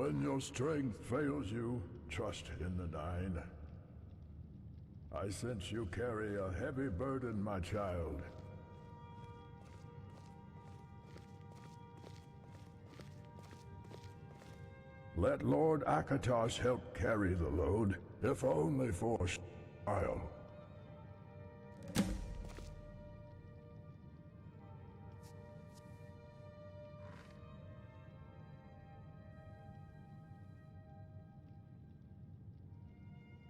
When your strength fails you, trust in the Nine. I sense you carry a heavy burden, my child. Let Lord Akatos help carry the load, if only for a while.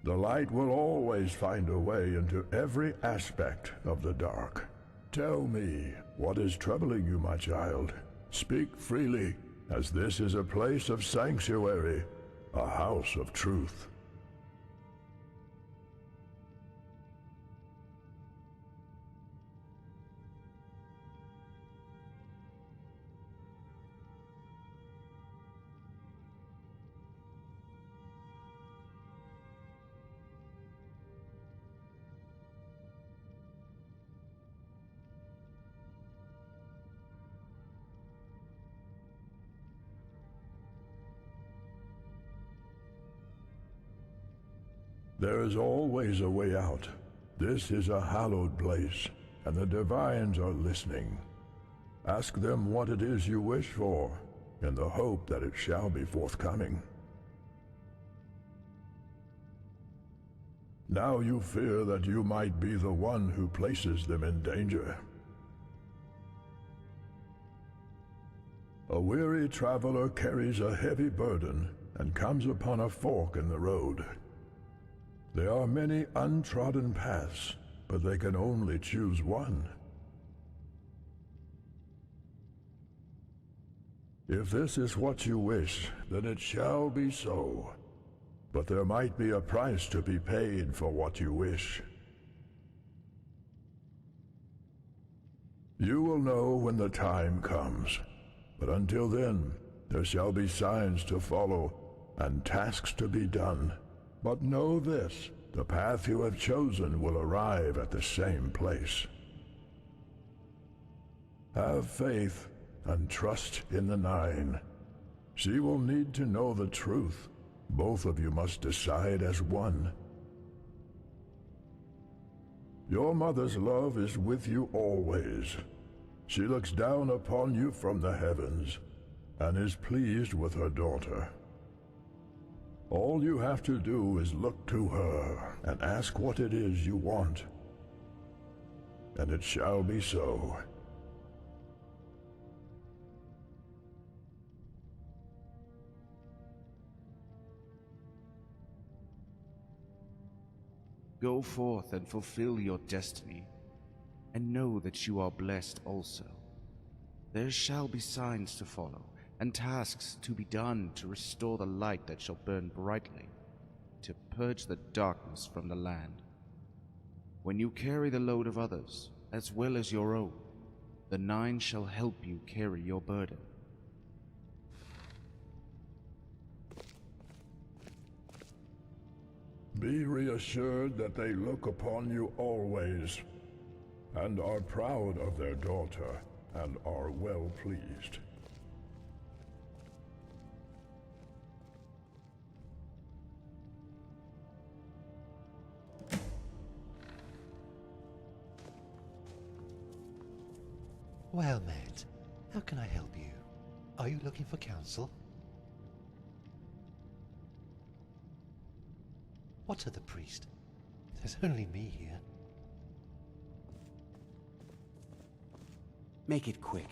The light will always find a way into every aspect of the dark. Tell me, what is troubling you, my child? Speak freely, as this is a place of sanctuary, a house of truth. There is always a way out. This is a hallowed place, and the divines are listening. Ask them what it is you wish for, in the hope that it shall be forthcoming. Now you fear that you might be the one who places them in danger. A weary traveler carries a heavy burden and comes upon a fork in the road. There are many untrodden paths, but they can only choose one. If this is what you wish, then it shall be so. But there might be a price to be paid for what you wish. You will know when the time comes, but until then, there shall be signs to follow and tasks to be done. But know this, the path you have chosen will arrive at the same place. Have faith and trust in the Nine. She will need to know the truth. Both of you must decide as one. Your mother's love is with you always. She looks down upon you from the heavens and is pleased with her daughter. All you have to do is look to her and ask what it is you want. And it shall be so. Go forth and fulfill your destiny, and know that you are blessed also. There shall be signs to follow, and tasks to be done to restore the light that shall burn brightly, to purge the darkness from the land. When you carry the load of others, as well as your own, the Nine shall help you carry your burden. Be reassured that they look upon you always, and are proud of their daughter, and are well pleased. Well met. How can I help you? Are you looking for counsel? What of the priest? There's only me here. Make it quick.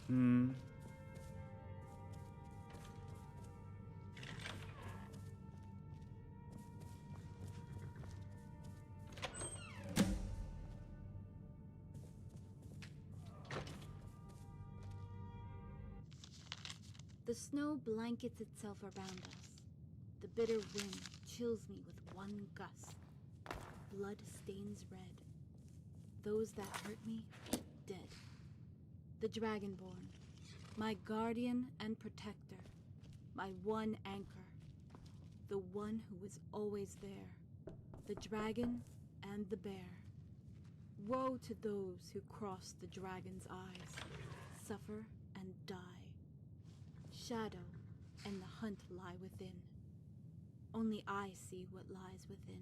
The snow blankets itself around us. The bitter wind chills me with one gust. Blood stains red. Those that hurt me, dead. The Dragonborn, my guardian and protector, my one anchor, the one who was always there, the dragon and the bear. Woe to those who cross the dragon's eyes, suffer and die. Shadow and the hunt lie within. Only I see what lies within.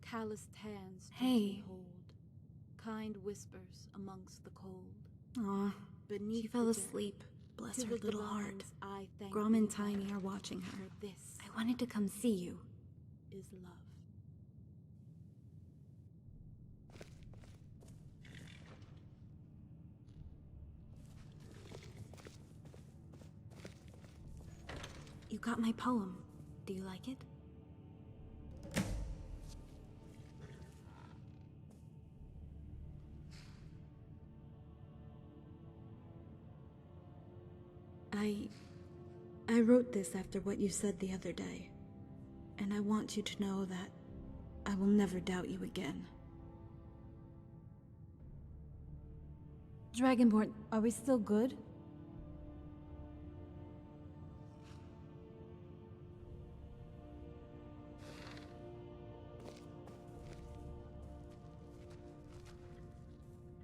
Calloused hands gently hold, kind whispers amongst the cold. Aw, Beneath she fell the asleep. Bless to her the little heart. divines I thank Grom thee, and Tiny God, are watching her. for this I wanted to come see you. is love. You got my poem. Do you like it? I wrote this after what you said the other day, and I want you to know that I will never doubt you again. Dragonborn, are we still good?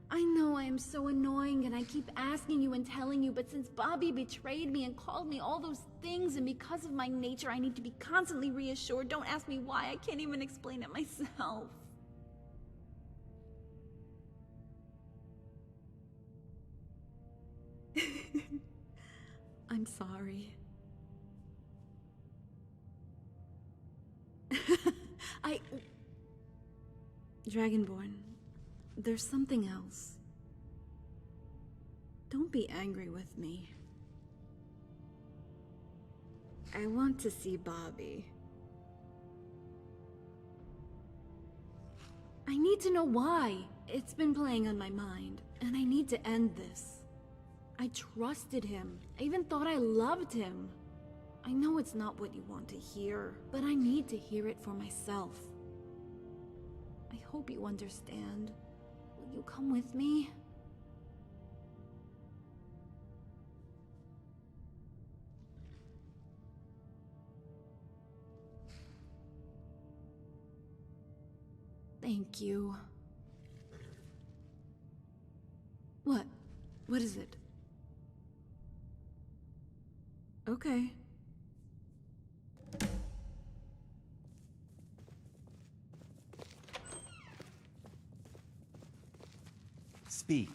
I know I am so annoying and I keep asking you and telling you, but since Bobby betrayed me and called me all those things, and because of my nature I need to be constantly reassured, don't ask me why, I can't even explain it myself. I'm sorry. Dragonborn, there's something else. Don't be angry with me. I want to see Bobby. I need to know why. It's been playing on my mind, and I need to end this. I trusted him. I even thought I loved him. I know it's not what you want to hear, but I need to hear it for myself. I hope you understand. Will you come with me? Thank you. What? What is it? Okay. Speak.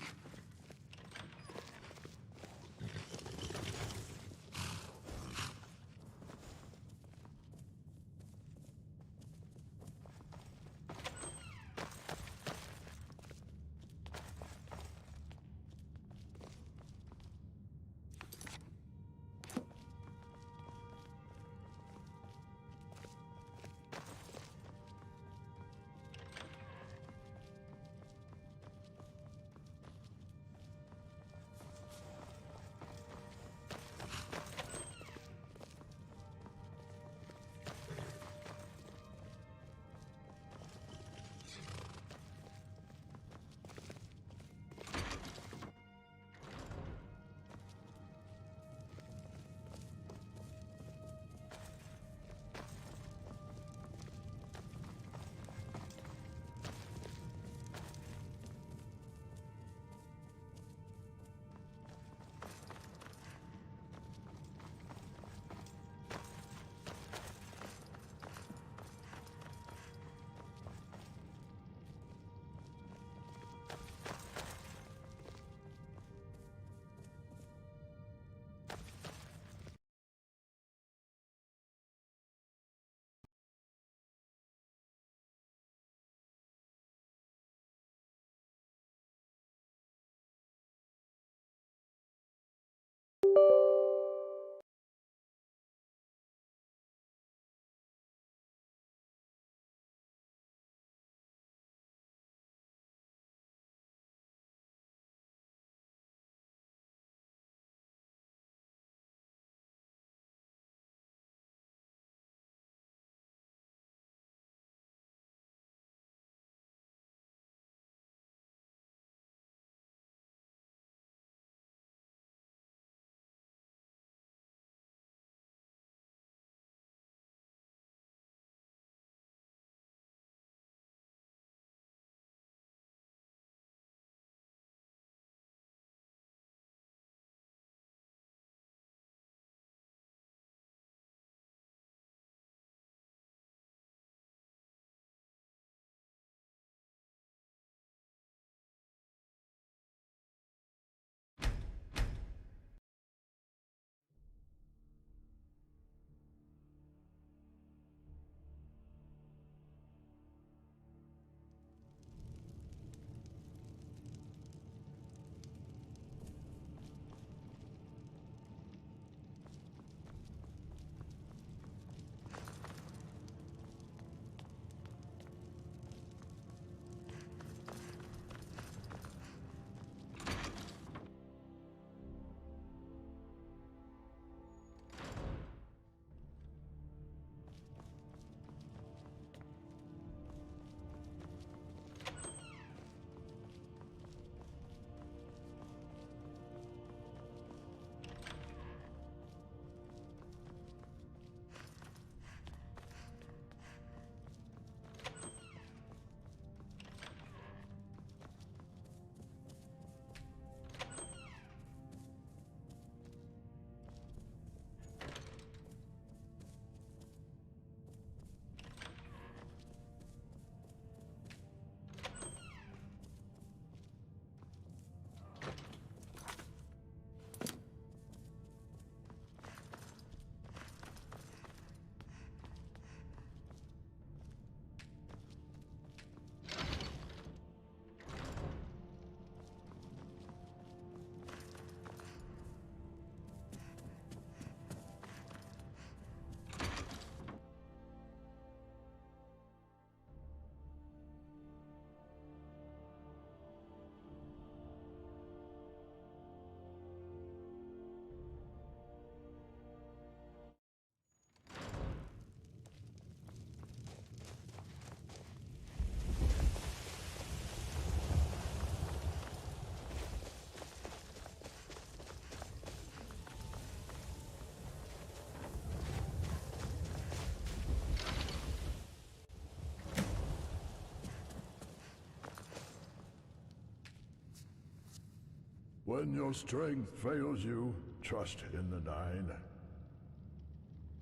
When your strength fails you, trust in the Nine.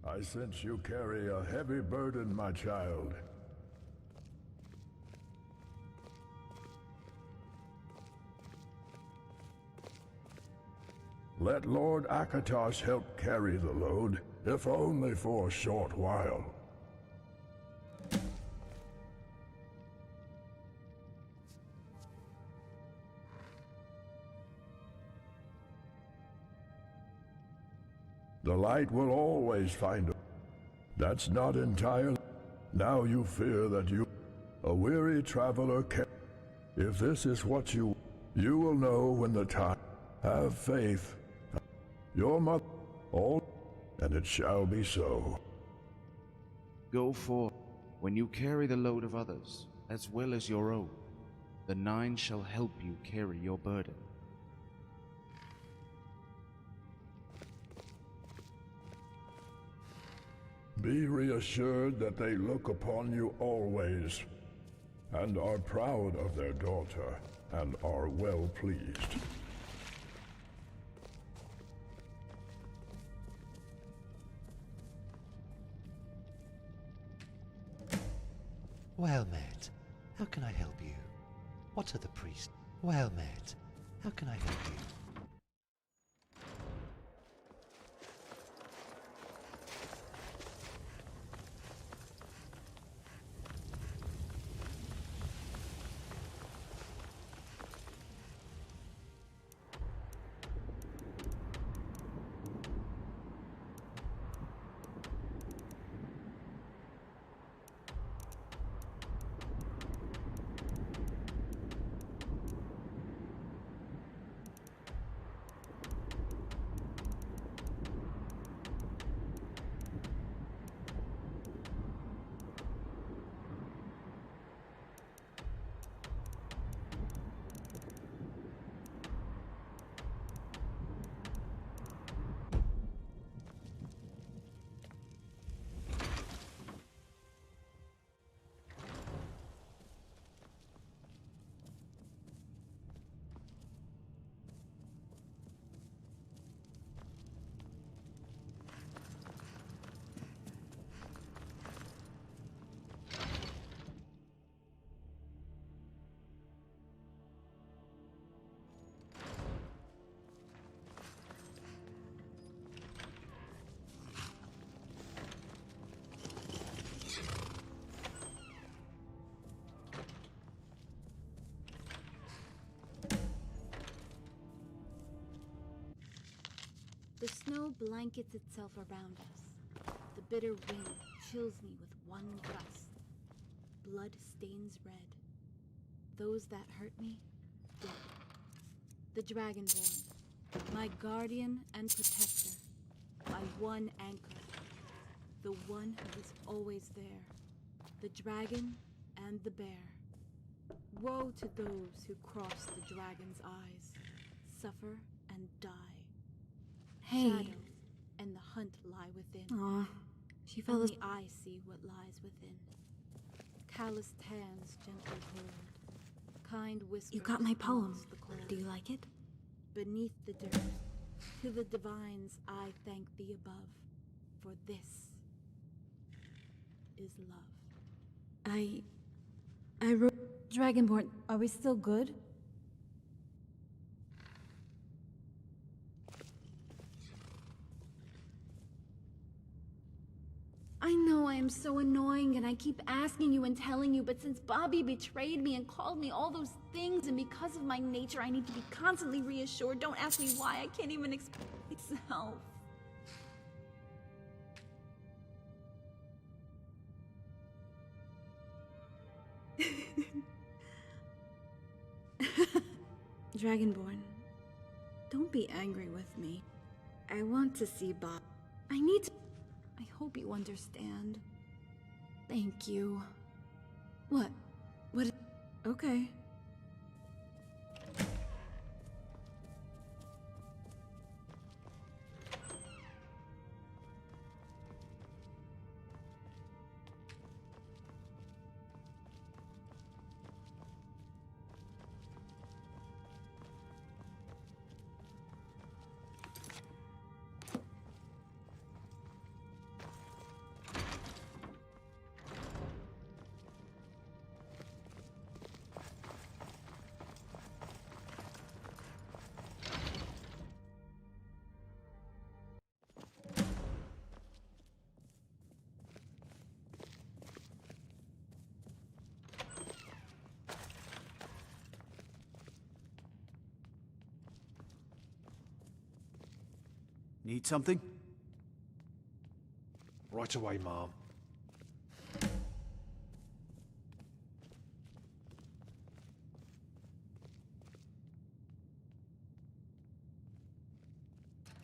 I sense you carry a heavy burden, my child. Let Lord Akatos help carry the load, if only for a short while. The light will always find it. That's not entirely. Now you fear that you, a weary traveler, can. If this is what you will know when the time. Have faith. Your mother, all, and it shall be so. Go forth. When you carry the load of others, as well as your own, the Nine shall help you carry your burden. Be reassured that they look upon you always, and are proud of their daughter, and are well pleased. Well met. How can I help you? What are the priests? Well met. How can I help you? The snow blankets itself around us. The bitter wind chills me with one gust. Blood stains red. Those that hurt me, dead. The Dragonborn, my guardian and protector, my one anchor, the one who is always there, the dragon and the bear. Woe to those who cross the dragon's eyes, suffer and die. Hey. Shadow and the hunt lie within. Aw, she fell Only I see what lies within. Calloused hands gently hold. Kind whispers. You got my poem. amongst the cold. Do you like it? Beneath the dirt, to the divines I thank thee above, for this is love. I wrote Dragonborn. Are we still good? I know I am so annoying and I keep asking you and telling you, but since Bobby betrayed me and called me all those things, and because of my nature I need to be constantly reassured, don't ask me why, I can't even explain myself. Dragonborn, don't be angry with me. I want to see Bob. I need to... I hope you understand. Thank you. What? What? Okay. Need something? Right away, Mom.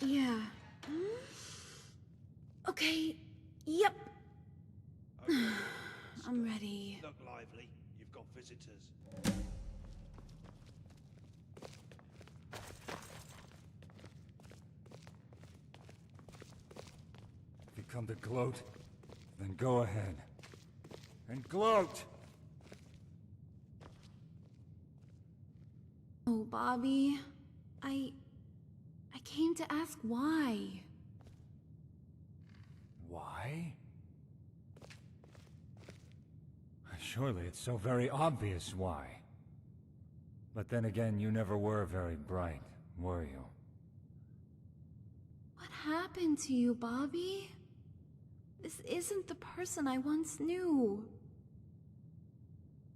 Yeah. Okay. Yep. I'm ready. Look lively. You've got visitors. If you come to gloat, then go ahead. And gloat! Oh, Bobby. I came to ask why. Why? Surely it's so very obvious why. But then again, you never were very bright, were you? What happened to you, Bobby? This isn't the person I once knew.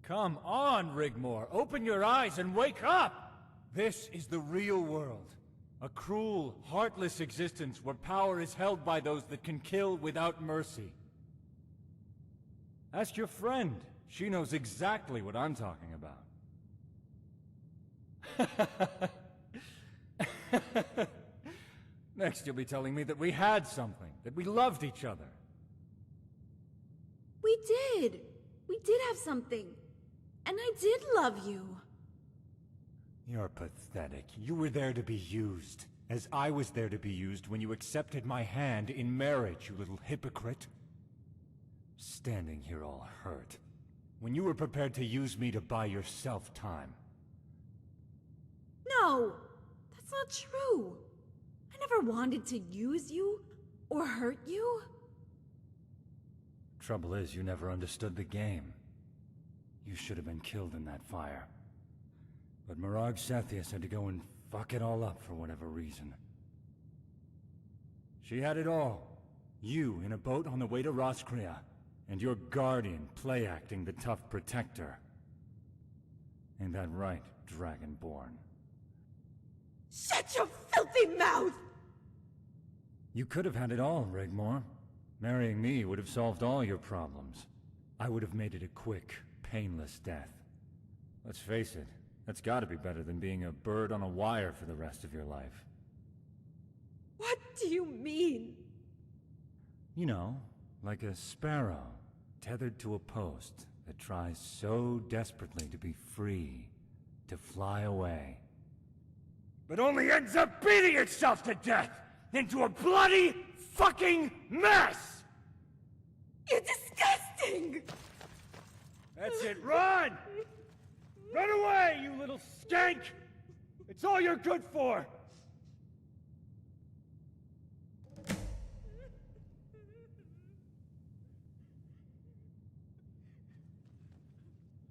Come on, Rigmor! Open your eyes and wake up! This is the real world. A cruel, heartless existence where power is held by those that can kill without mercy. Ask your friend. She knows exactly what I'm talking about. Next you'll be telling me that we had something, that we loved each other. We did! We did have something. And I did love you. You're pathetic. You were there to be used, as I was there to be used when you accepted my hand in marriage, you little hypocrite. Standing here all hurt, when you were prepared to use me to buy yourself time. No! That's not true. I never wanted to use you, or hurt you. Trouble is, you never understood the game. You should have been killed in that fire. But Mirage Sethius had to go and fuck it all up for whatever reason. She had it all. You in a boat on the way to Roskria, and your guardian play-acting the tough protector. Ain't that right, Dragonborn? Shut your filthy mouth! You could have had it all, Rigmor. Marrying me would have solved all your problems. I would have made it a quick, painless death. Let's face it, that's gotta be better than being a bird on a wire for the rest of your life. What do you mean? You know, like a sparrow, tethered to a post that tries so desperately to be free, to fly away. But only ends up beating itself to death into a bloody fucking mess! You're disgusting! That's it, run! Run away, you little skank! It's all you're good for!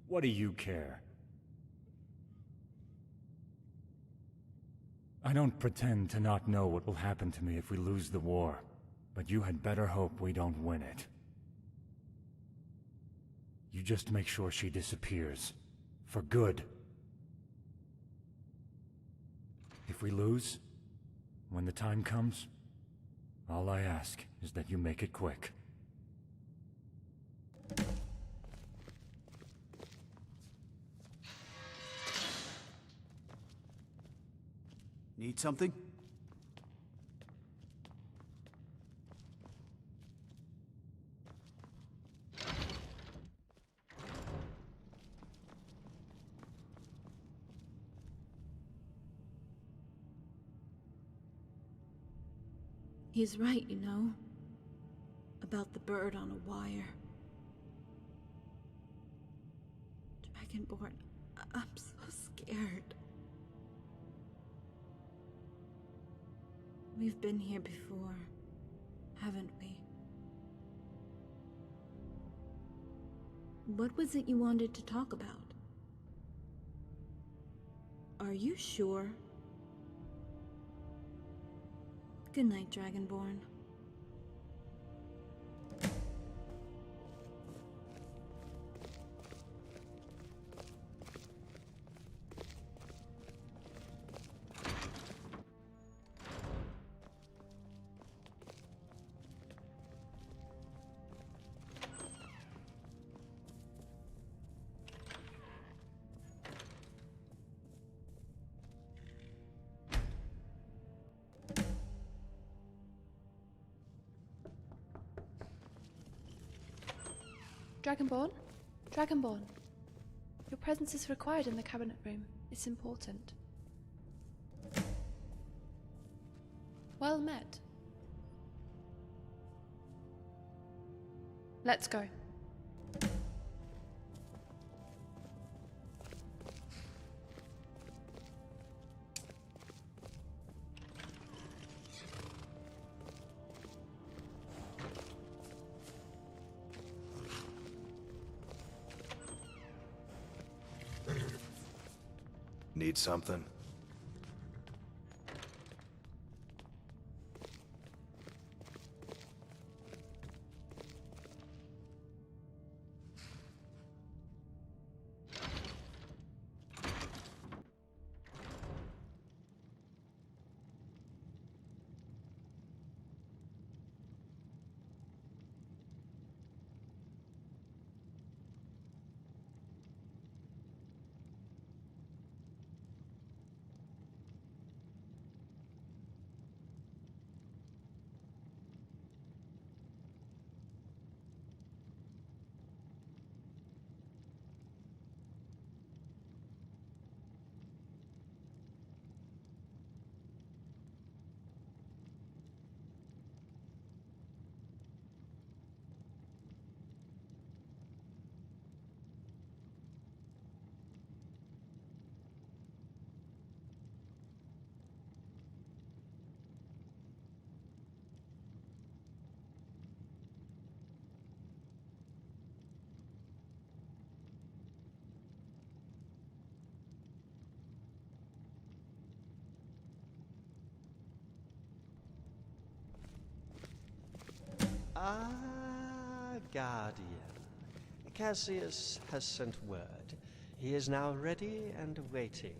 What do you care? I don't pretend to not know what will happen to me if we lose the war, but you had better hope we don't win it. You just make sure she disappears. For good. If we lose, when the time comes, all I ask is that you make it quick. Need something? He's right, you know. About the bird on a wire. Dragonborn, I'm so scared. We've been here before, haven't we? What was it you wanted to talk about? Are you sure? Good night, Dragonborn. Dragonborn? Dragonborn. Your presence is required in the cabinet room. It's important. Well met. Let's go. Need something? Guardian. Cassius has sent word. He is now ready and waiting.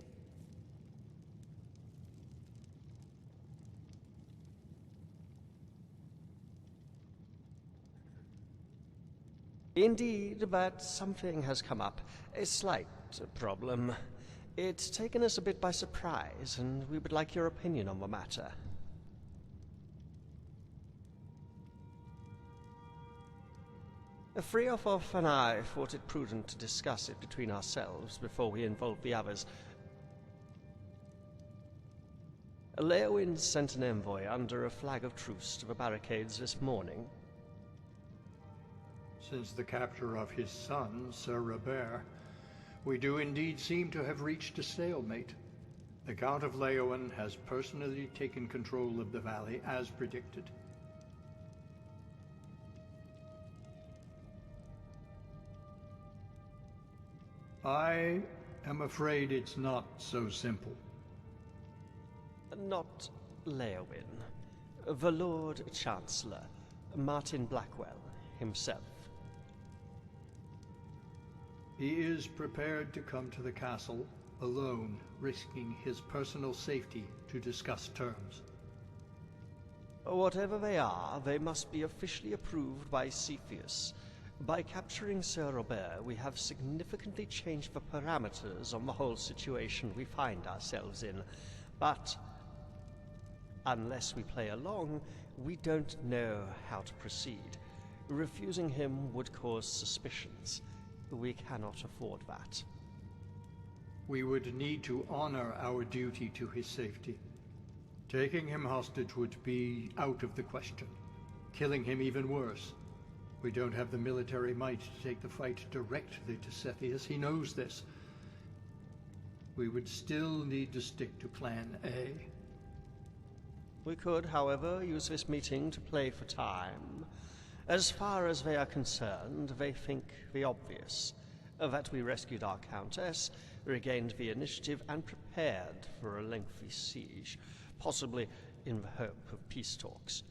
Indeed, but something has come up. A slight problem. It's taken us a bit by surprise, and we would like your opinion on the matter. Friofoff and I thought it prudent to discuss it between ourselves before we involve the others. Leowin sent an envoy under a flag of truce to the barricades this morning. Since the capture of his son, Sir Robert, we do indeed seem to have reached a stalemate. The Count of Leowin has personally taken control of the valley as predicted. I am afraid it's not so simple. Not Leowin. The Lord Chancellor, Martin Blackwell, himself. He is prepared to come to the castle alone, risking his personal safety to discuss terms. Whatever they are, they must be officially approved by Cepheus. By capturing Sir Robert, we have significantly changed the parameters on the whole situation we find ourselves in. But unless we play along, we don't know how to proceed. Refusing him would cause suspicions. We cannot afford that. We would need to honor our duty to his safety. Taking him hostage would be out of the question. Killing him even worse. We don't have the military might to take the fight directly to Cepheus. He knows this. We would still need to stick to Plan A. We could, however, use this meeting to play for time. As far as they are concerned, they think the obvious. That we rescued our Countess, regained the initiative, and prepared for a lengthy siege, possibly in the hope of peace talks.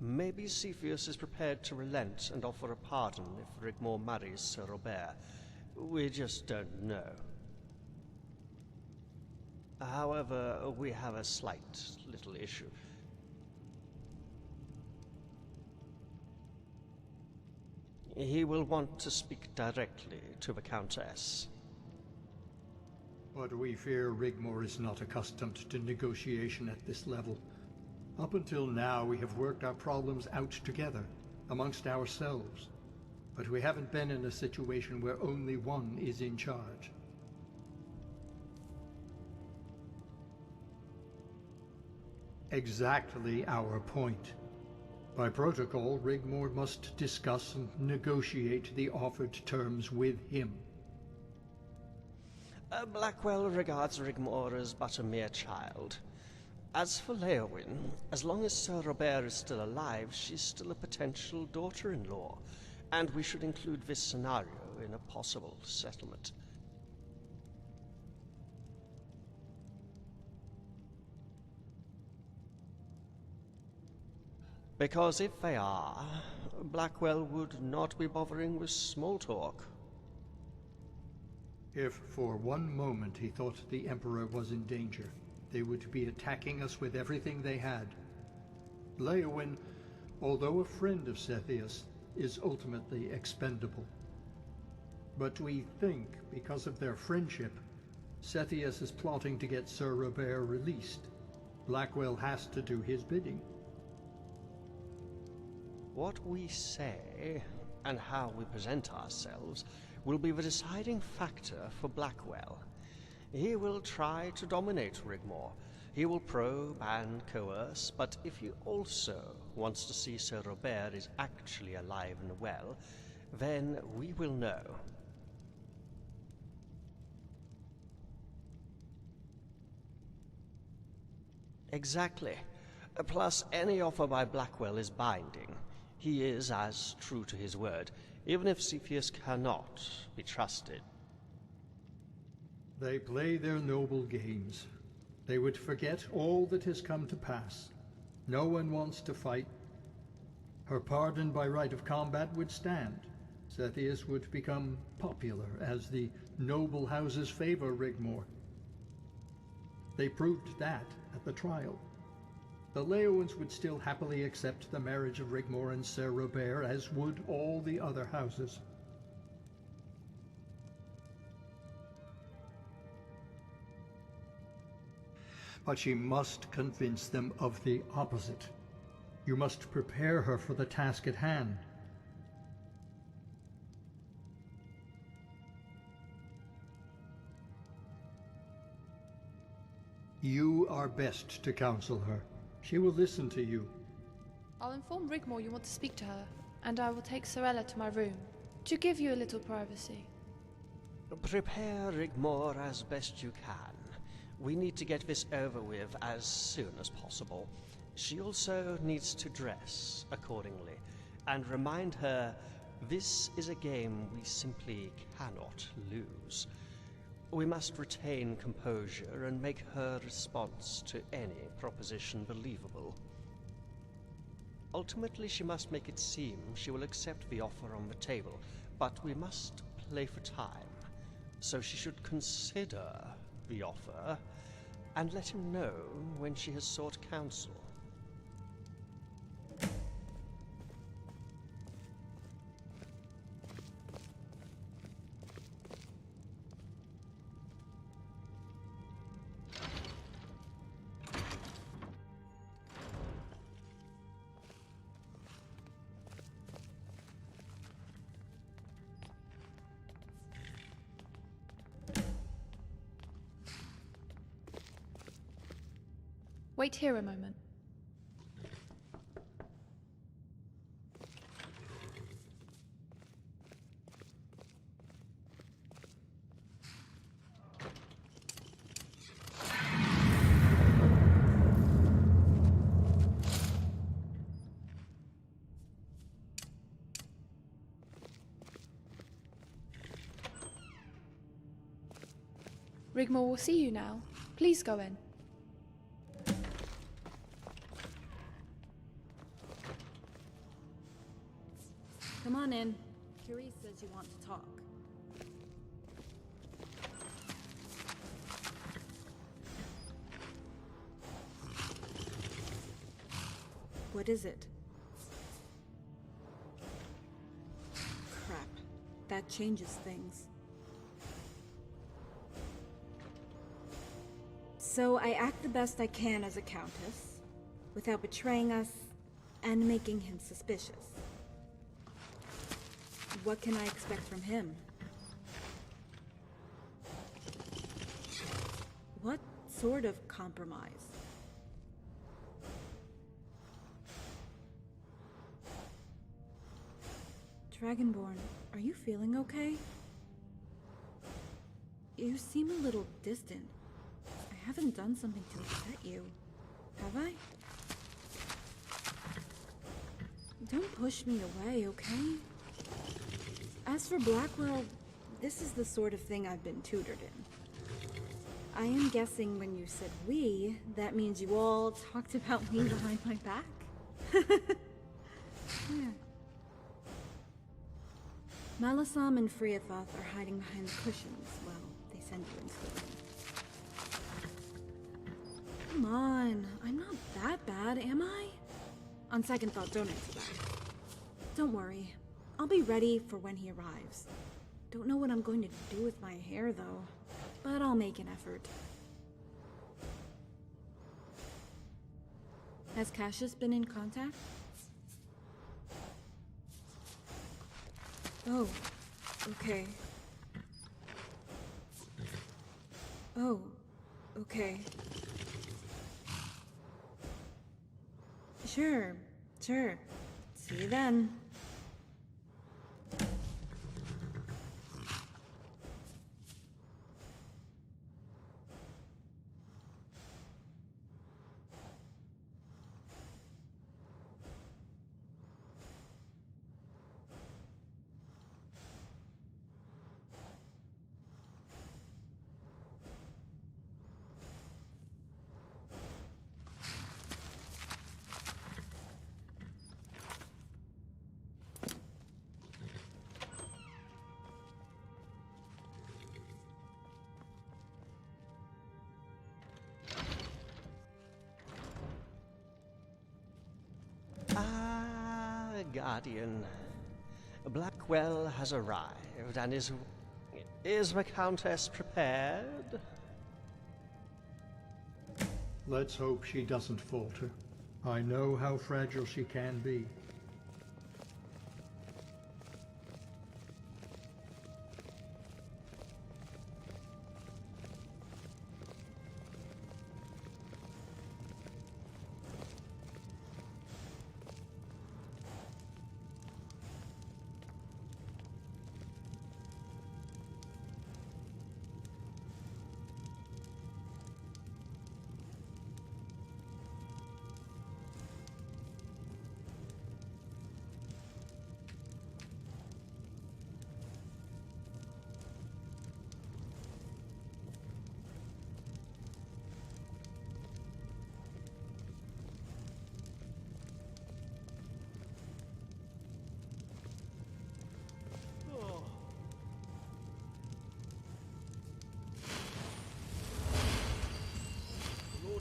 Maybe Cepheus is prepared to relent and offer a pardon if Rigmor marries Sir Robert. We just don't know. However, we have a slight little issue. He will want to speak directly to the Countess. But we fear Rigmor is not accustomed to negotiation at this level. Up until now, we have worked our problems out together, amongst ourselves. but we haven't been in a situation where only one is in charge. Exactly our point. By protocol, Rigmor must discuss and negotiate the offered terms with him. Blackwell regards Rigmor as but a mere child. As for Leowyn, as long as Sir Robert is still alive, she's still a potential daughter-in-law, and we should include this scenario in a possible settlement. Because if they are, Blackwell would not be bothering with small talk. If for one moment he thought the Emperor was in danger, they would be attacking us with everything they had. Leowyn, although a friend of Sethius, is ultimately expendable. But we think, because of their friendship, Sethius is plotting to get Sir Robert released. Blackwell has to do his bidding. What we say, and how we present ourselves, will be the deciding factor for Blackwell. He will try to dominate Rigmor. He will probe and coerce, but if he also wants to see Sir Robert is actually alive and well, then we will know. Exactly. Plus, any offer by Blackwell is binding. He is as true to his word, even if Cepheus cannot be trusted. They play their noble games. They would forget all that has come to pass. No one wants to fight. Her pardon by right of combat would stand. Sethius would become popular as the noble houses favor Rigmor. They proved that at the trial. The Leowins would still happily accept the marriage of Rigmor and Sir Robert, as would all the other houses. But she must convince them of the opposite. You must prepare her for the task at hand. You are best to counsel her. She will listen to you. I'll inform Rigmor you want to speak to her, and I will take Sorella to my room, to give you a little privacy. Prepare Rigmor as best you can. We need to get this over with as soon as possible. She also needs to dress accordingly, and remind her this is a game we simply cannot lose. We must retain composure and make her response to any proposition believable. Ultimately, she must make it seem she will accept the offer on the table, but we must play for time. So she should consider the offer and let him know when she has sought counsel. Wait here a moment. Rigmor will see you now. Please go in. Come on in. Curie says you want to talk. What is it? Crap. That changes things. So I act the best I can as a countess, without betraying us and making him suspicious. what can I expect from him? What sort of compromise? Dragonborn, are you feeling okay? You seem a little distant. I haven't done something to upset you, have I? Don't push me away, okay? As for Blackwell, this is the sort of thing I've been tutored in. I am guessing when you said we, that means you all talked about me behind my back? Yeah. Malasam and Friathoth are hiding behind the cushions while they send you into the room. Come on, I'm not that bad, am I? On second thought, don't answer that. Don't worry, I'll be ready for when he arrives. Don't know what I'm going to do with my hair, though, but I'll make an effort. Has Cassius been in contact? Oh, okay. Oh, okay. Sure. See you then. Guardian. Blackwell has arrived, and is the Countess prepared? Let's hope she doesn't falter. I know how fragile she can be.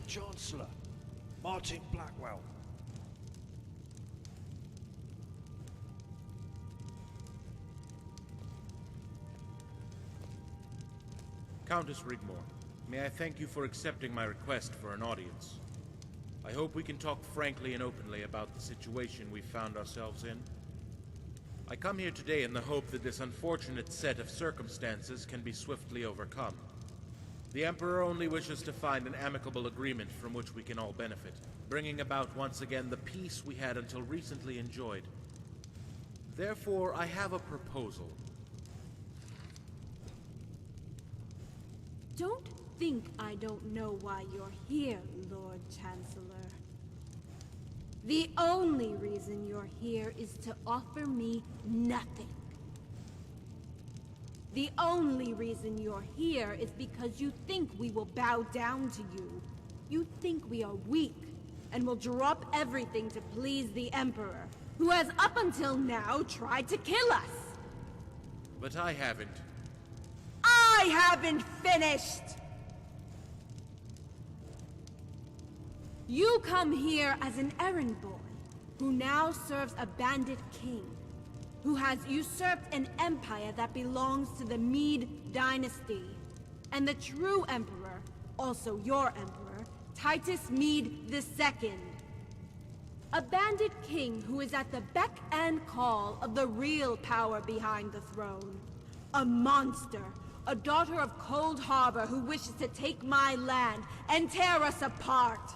Chancellor, Martin Blackwell. Countess Rigmor, may I thank you for accepting my request for an audience. I hope we can talk frankly and openly about the situation we found ourselves in. I come here today in the hope that this unfortunate set of circumstances can be swiftly overcome. The Emperor only wishes to find an amicable agreement from which we can all benefit, bringing about once again the peace we had until recently enjoyed. Therefore, I have a proposal. Don't think I don't know why you're here, Lord Chancellor. The only reason you're here is to offer me nothing. The only reason you're here is because you think we will bow down to you. You think we are weak, and will drop everything to please the Emperor, who has up until now tried to kill us! But I haven't. I haven't finished! You come here as an errand boy, who now serves a bandit king, who has usurped an empire that belongs to the Mede dynasty. And the true emperor, also your emperor, Titus Mede II. A bandit king who is at the beck and call of the real power behind the throne. A monster, a daughter of Cold Harbor who wishes to take my land and tear us apart.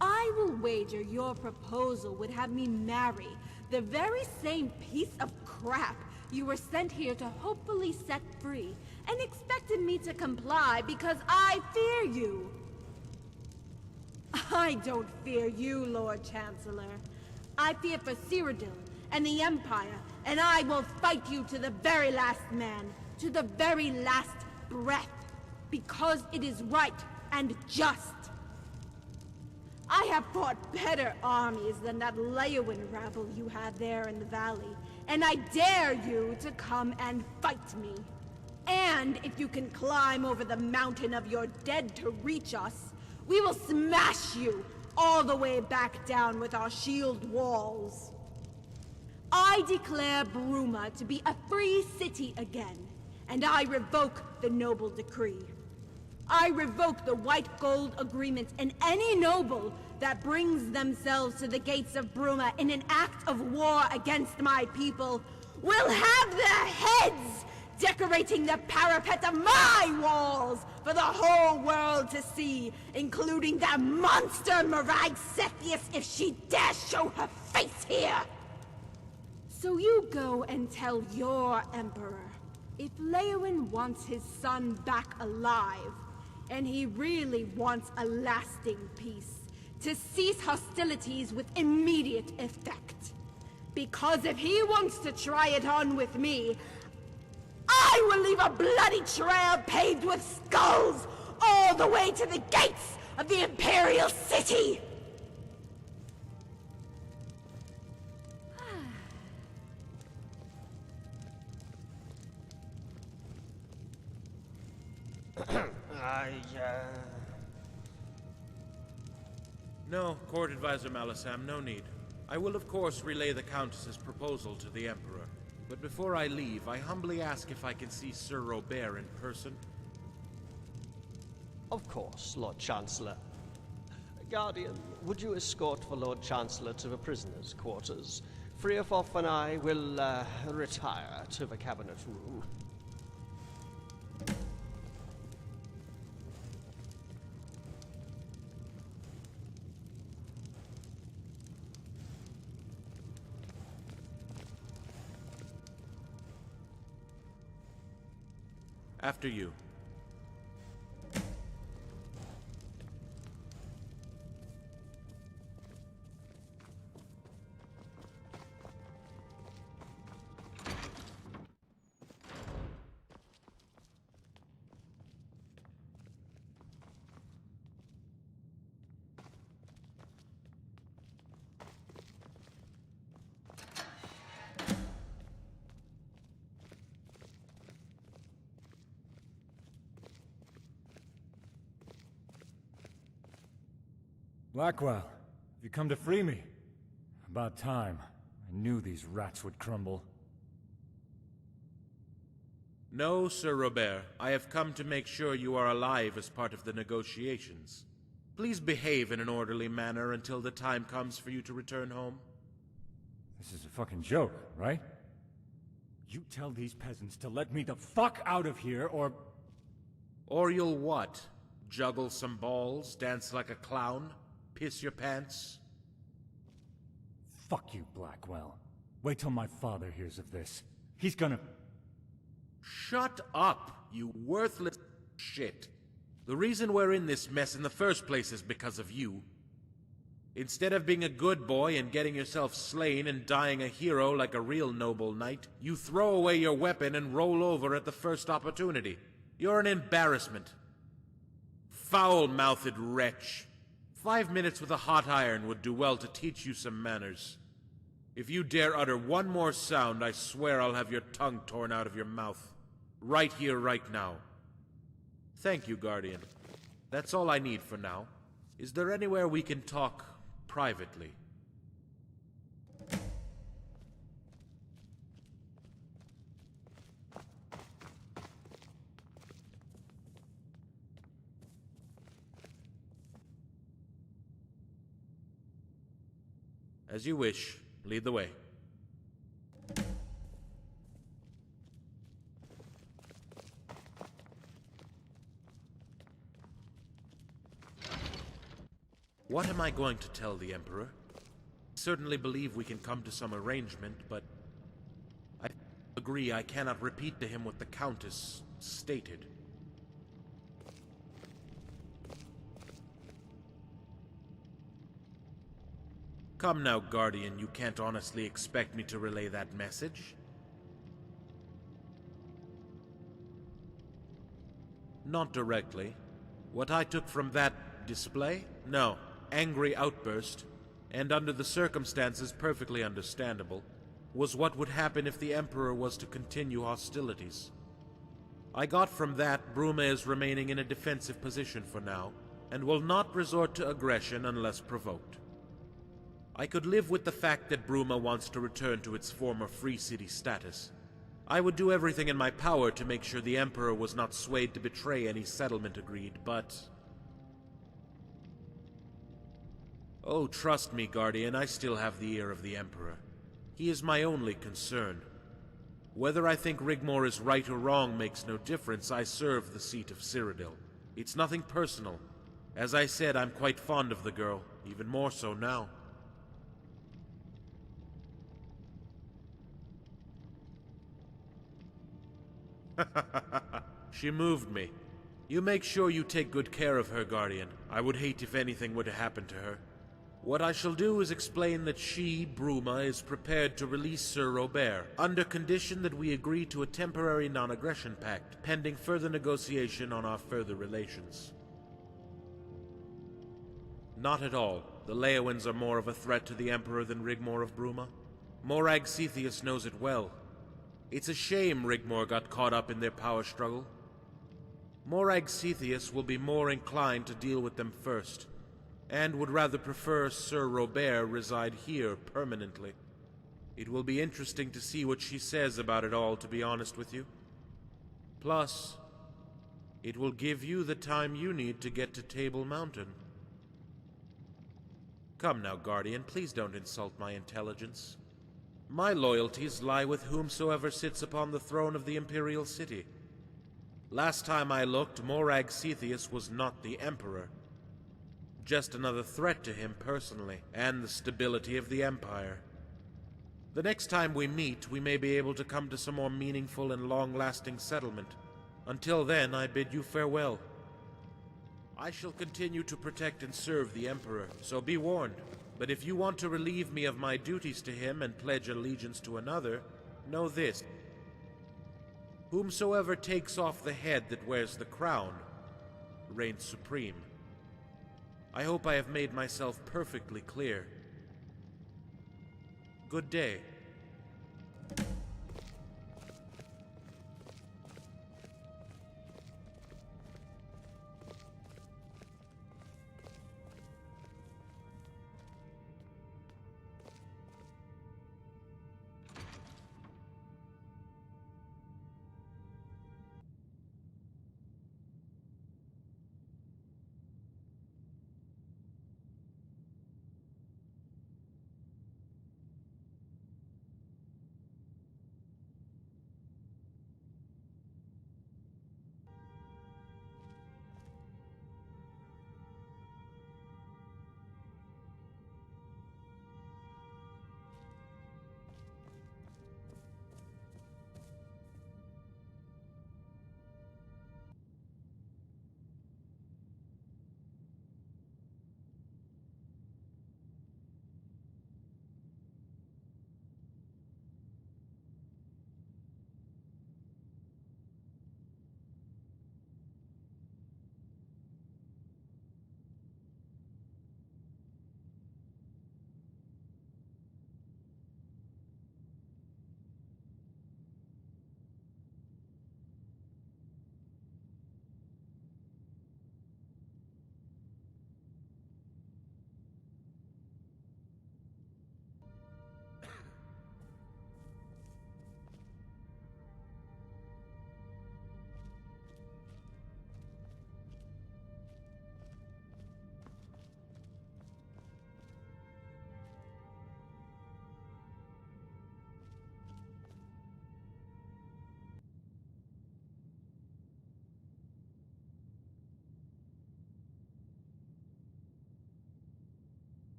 I will wager your proposal would have me marry the very same piece of crap you were sent here to hopefully set free, and expected me to comply because I fear you. I don't fear you, Lord Chancellor. I fear for Cyrodiil and the Empire, and I will fight you to the very last man, to the very last breath, because it is right and just. I have fought better armies than that Leowin rabble you have there in the valley, and I dare you to come and fight me. And if you can climb over the mountain of your dead to reach us, we will smash you all the way back down with our shield walls. I declare Bruma to be a free city again, and I revoke the noble decree. I revoke the white gold agreement, and any noble that brings themselves to the gates of Bruma in an act of war against my people will have their heads decorating the parapet of my walls for the whole world to see, including that monster Mirag Cepheus if she dare show her face here! So you go and tell your Emperor, if Leowin wants his son back alive, and he really wants a lasting peace, to cease hostilities with immediate effect. Because if he wants to try it on with me, I will leave a bloody trail paved with skulls all the way to the gates of the Imperial City! No, Court Advisor Malisam, no need. I will of course relay the Countess's proposal to the Emperor. But before I leave, I humbly ask if I can see Sir Robert in person. Of course, Lord Chancellor. Guardian, would you escort the Lord Chancellor to the prisoners' quarters? Freofoff and I will, retire to the cabinet room. After you. Blackwell, have you come to free me? About time. I knew these rats would crumble. No, Sir Robert. I have come to make sure you are alive as part of the negotiations. Please behave in an orderly manner until the time comes for you to return home. This is a fucking joke, right? You tell these peasants to let me the fuck out of here, or... Or you'll what? Juggle some balls, dance like a clown, piss your pants? Fuck you, Blackwell. Wait till my father hears of this. He's gonna... Shut up, you worthless shit. The reason we're in this mess in the first place is because of you. Instead of being a good boy and getting yourself slain and dying a hero like a real noble knight, you throw away your weapon and roll over at the first opportunity. You're an embarrassment. Foul-mouthed wretch. 5 minutes with a hot iron would do well to teach you some manners. If you dare utter one more sound, I swear I'll have your tongue torn out of your mouth. Right here, right now. Thank you, Guardian. That's all I need for now. Is there anywhere we can talk privately? As you wish. Lead the way. What am I going to tell the Emperor? Certainly believe we can come to some arrangement, but I agree I cannot repeat to him what the Countess stated. Come now, Guardian, you can't honestly expect me to relay that message. Not directly. What I took from that display? No. Angry outburst, and under the circumstances perfectly understandable, was what would happen if the Emperor was to continue hostilities. I got from that Bruma is remaining in a defensive position for now, and will not resort to aggression unless provoked. I could live with the fact that Bruma wants to return to its former free city status. I would do everything in my power to make sure the Emperor was not swayed to betray any settlement agreed, but... Oh, trust me, Guardian, I still have the ear of the Emperor. He is my only concern. Whether I think Rigmor is right or wrong makes no difference. I serve the seat of Cyrodiil. It's nothing personal. As I said, I'm quite fond of the girl, even more so now. She moved me. You make sure you take good care of her, Guardian. I would hate if anything were to happen to her. What I shall do is explain that she, Bruma, is prepared to release Sir Robert, under condition that we agree to a temporary non-aggression pact, pending further negotiation on our further relations. Not at all. The Leowins are more of a threat to the Emperor than Rigmor of Bruma. Morag Cetheus knows it well. It's a shame Rigmor got caught up in their power struggle. Morag Cetheus will be more inclined to deal with them first, and would rather prefer Sir Robert reside here permanently. It will be interesting to see what she says about it all, to be honest with you. Plus, it will give you the time you need to get to Table Mountain. Come now, Guardian, please don't insult my intelligence. My loyalties lie with whomsoever sits upon the throne of the Imperial City. Last time I looked, Morag Cetheus was not the Emperor. Just another threat to him personally, and the stability of the Empire. The next time we meet, we may be able to come to some more meaningful and long-lasting settlement. Until then, I bid you farewell. I shall continue to protect and serve the Emperor, so be warned. But if you want to relieve me of my duties to him and pledge allegiance to another, know this. Whomsoever takes off the head that wears the crown reigns supreme. I hope I have made myself perfectly clear. Good day.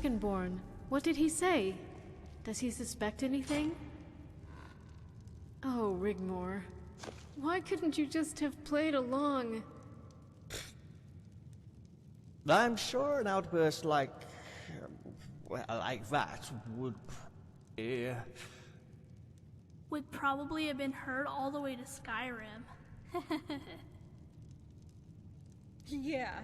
Dragonborn. What did he say? Does he suspect anything? Oh, Rigmor. Why couldn't you just have played along? I'm sure an outburst like that would probably have been heard all the way to Skyrim. Yeah.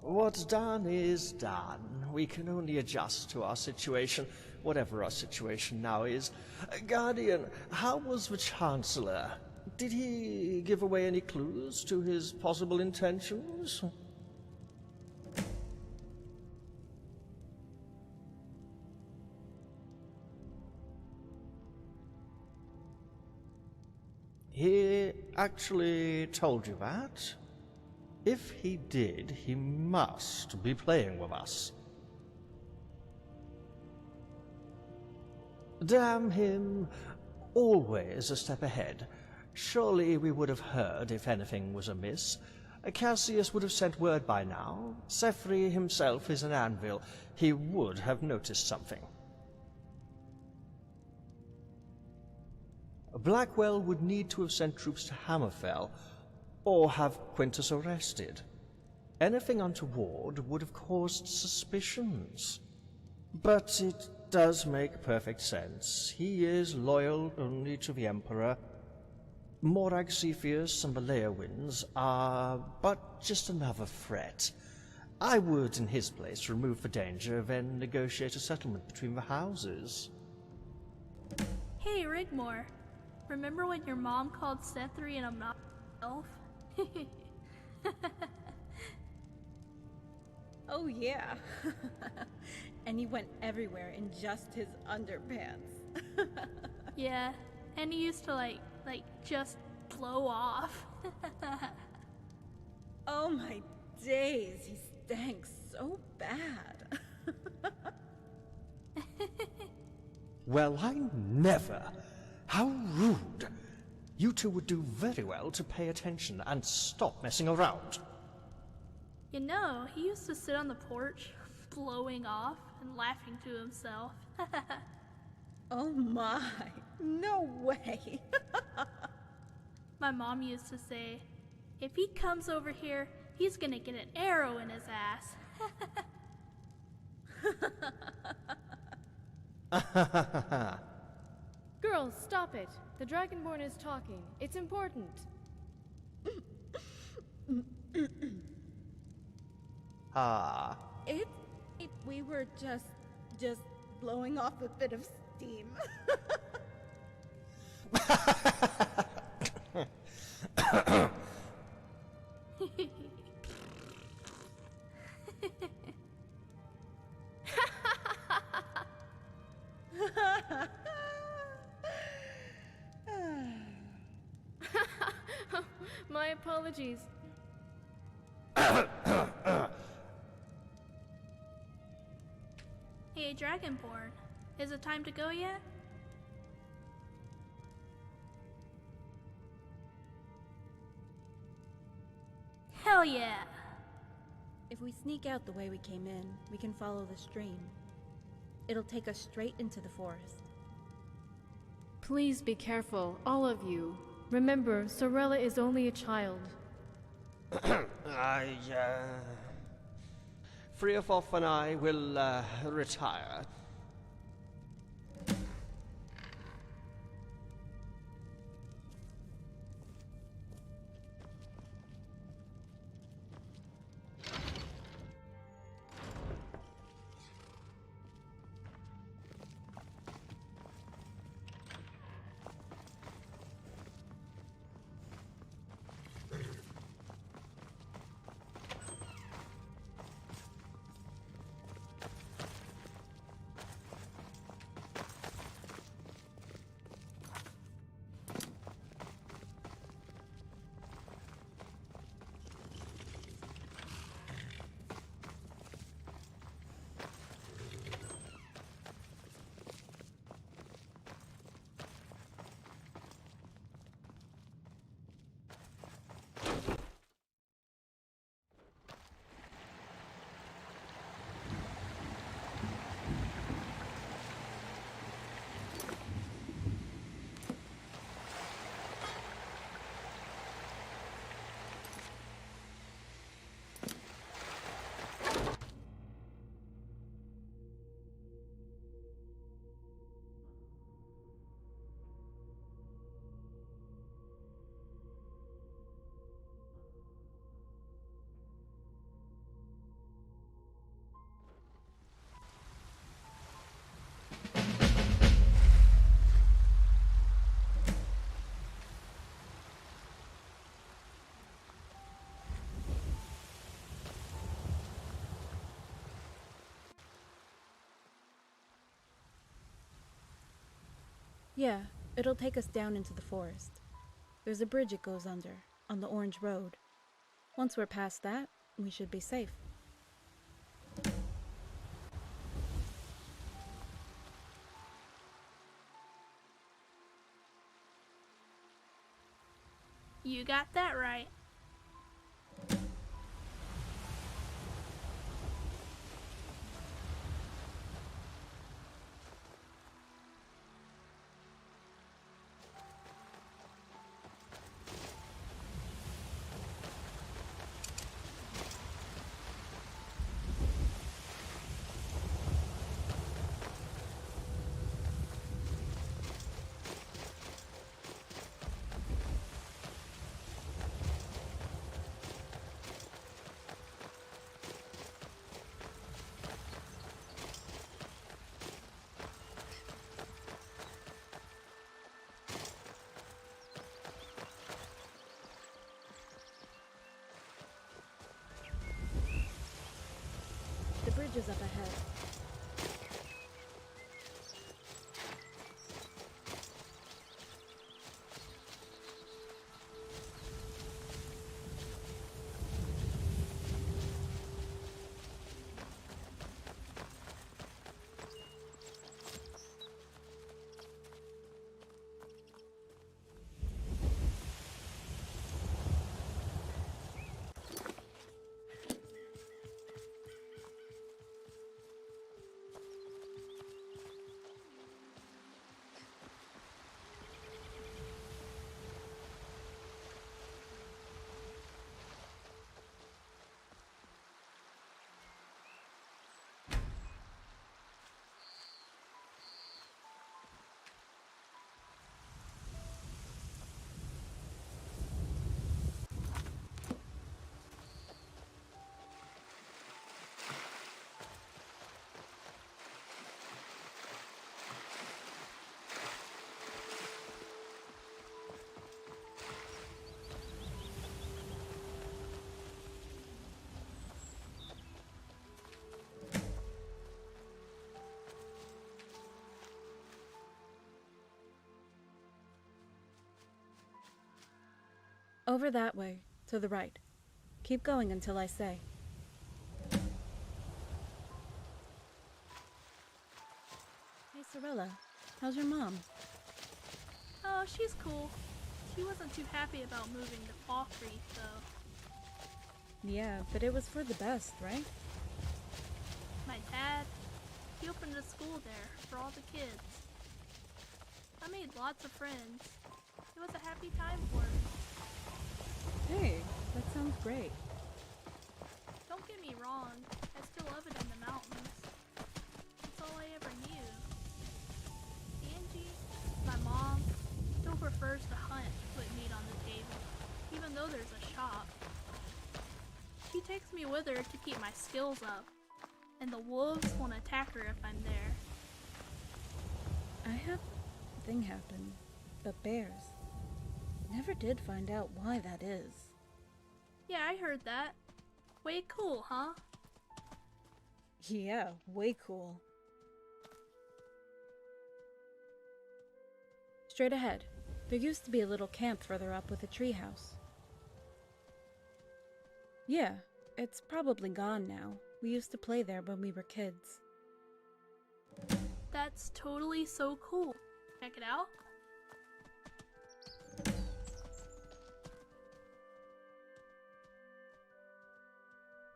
What's done is done. We can only adjust to our situation, whatever our situation now is. Guardian, how was the Chancellor? Did he give away any clues to his possible intentions? He actually told you that? If he did, he must be playing with us. Damn him. Always a step ahead. Surely we would have heard if anything was amiss. Cassius would have sent word by now. Sefri himself is an anvil. He would have noticed something. Blackwell would need to have sent troops to Hammerfell, or have Quintus arrested. Anything untoward would have caused suspicions. But it does make perfect sense. He is loyal only to the Emperor. Morag Cepheus and the Leowins are but just another threat. I would, in his place, remove the danger, then negotiate a settlement between the houses. Hey, Rigmor. Remember when your mom called Sethri an obnoxious elf? Oh yeah. And he went everywhere in just his underpants. Yeah, and he used to like just blow off. Oh my days, he stank so bad. Well, I never. How rude. You two would do very well to pay attention and stop messing around. You know, he used to sit on the porch, blowing off and laughing to himself. Oh my, no way. My mom used to say, if he comes over here, he's gonna get an arrow in his ass. Girls, stop it. The Dragonborn is talking. It's important. We were just blowing off a bit of steam. My apologies. Hey, Dragonborn. Is it time to go yet? Hell yeah! If we sneak out the way we came in, we can follow the stream. It'll take us straight into the forest. Please be careful, all of you. Remember, Sorella is only a child. Freofoff and I will retire. Yeah, it'll take us down into the forest. There's a bridge it goes under, on the Orange Road. Once we're past that, we should be safe. You got that right. The bridge is up ahead. Over that way, to the right. Keep going until I say. Hey, Sorella, how's your mom? Oh, she's cool. She wasn't too happy about moving to Vokrii, though. Yeah, but it was for the best, right? My dad, he opened a school there for all the kids. I made lots of friends. It was a happy time for me. Hey, that sounds great. Don't get me wrong, I still love it in the mountains. That's all I ever knew. Angie, my mom, still prefers to hunt to put meat on the table, even though there's a shop. She takes me with her to keep my skills up, and the wolves won't attack her if I'm there. I had a thing happen, but bears. Never did find out why that is. Yeah, I heard that. Way cool, huh? Yeah, way cool. Straight ahead. There used to be a little camp further up with a treehouse. Yeah, it's probably gone now. We used to play there when we were kids. That's totally so cool. Check it out.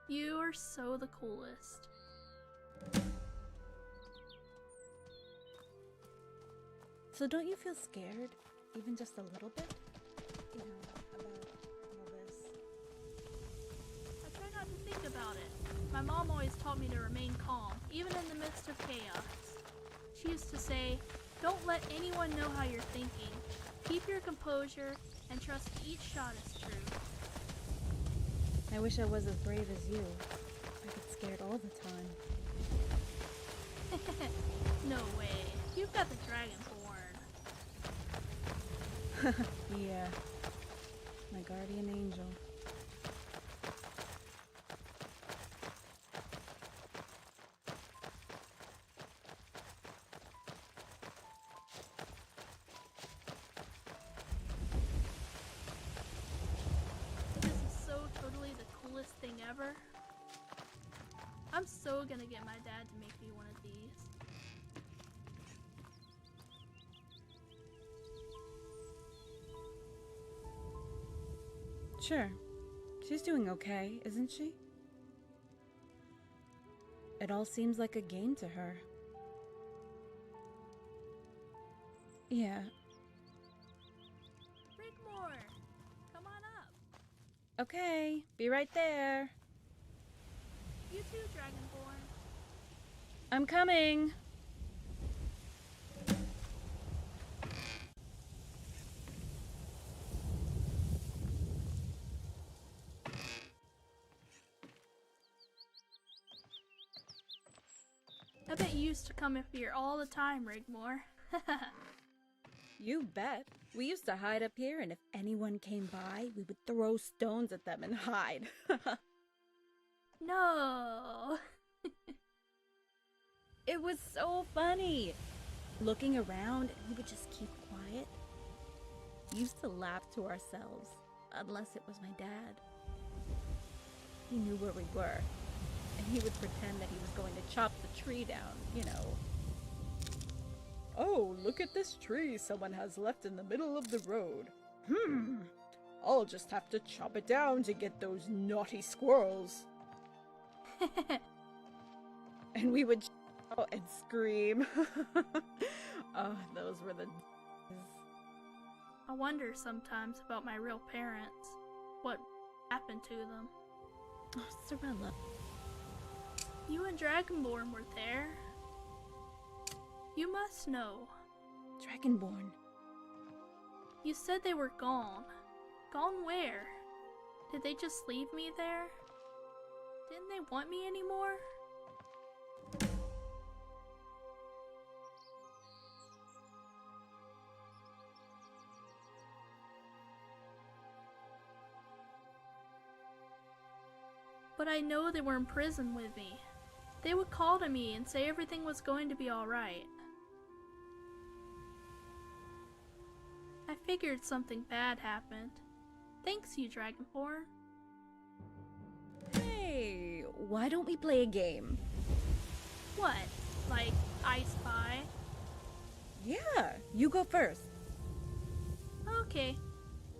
You are so the coolest. So don't you feel scared? Even just a little bit? You know, about all this. I try not to think about it. My mom always taught me to remain calm, even in the midst of chaos. She used to say, don't let anyone know how you're thinking. Keep your composure and trust each shot is true. I wish I was as brave as you. I get scared all the time. No way. You've got the dragonborn. Yeah. My guardian angel. ever. I'm so gonna get my dad to make me one of these. Sure. She's doing okay, isn't she? It all seems like a gain to her. Yeah. Rigmor! Come on up! Okay, be right there. You too, Dragonborn. I'm coming. I bet you used to come up here all the time, Rigmor. You bet. We used to hide up here, and if anyone came by, we would throw stones at them and hide. No! It was so funny. Looking around, and we would just keep quiet. We used to laugh to ourselves, unless it was my dad. He knew where we were, and he would pretend that he was going to chop the tree down, you know. Oh, look at this tree someone has left in the middle of the road. I'll just have to chop it down to get those naughty squirrels. And we would shout and scream. Oh, those were the days. I wonder sometimes about my real parents. What happened to them? Oh, Sorella. You and Dragonborn were there. You must know. Dragonborn. You said they were gone. Gone where? Did they just leave me there? Didn't they want me anymore? But I know they were in prison with me. They would call to me and say everything was going to be alright. I figured something bad happened. Thanks, you Dragonborn. Hey, why don't we play a game? What? Like I Spy? Yeah, you go first. Okay.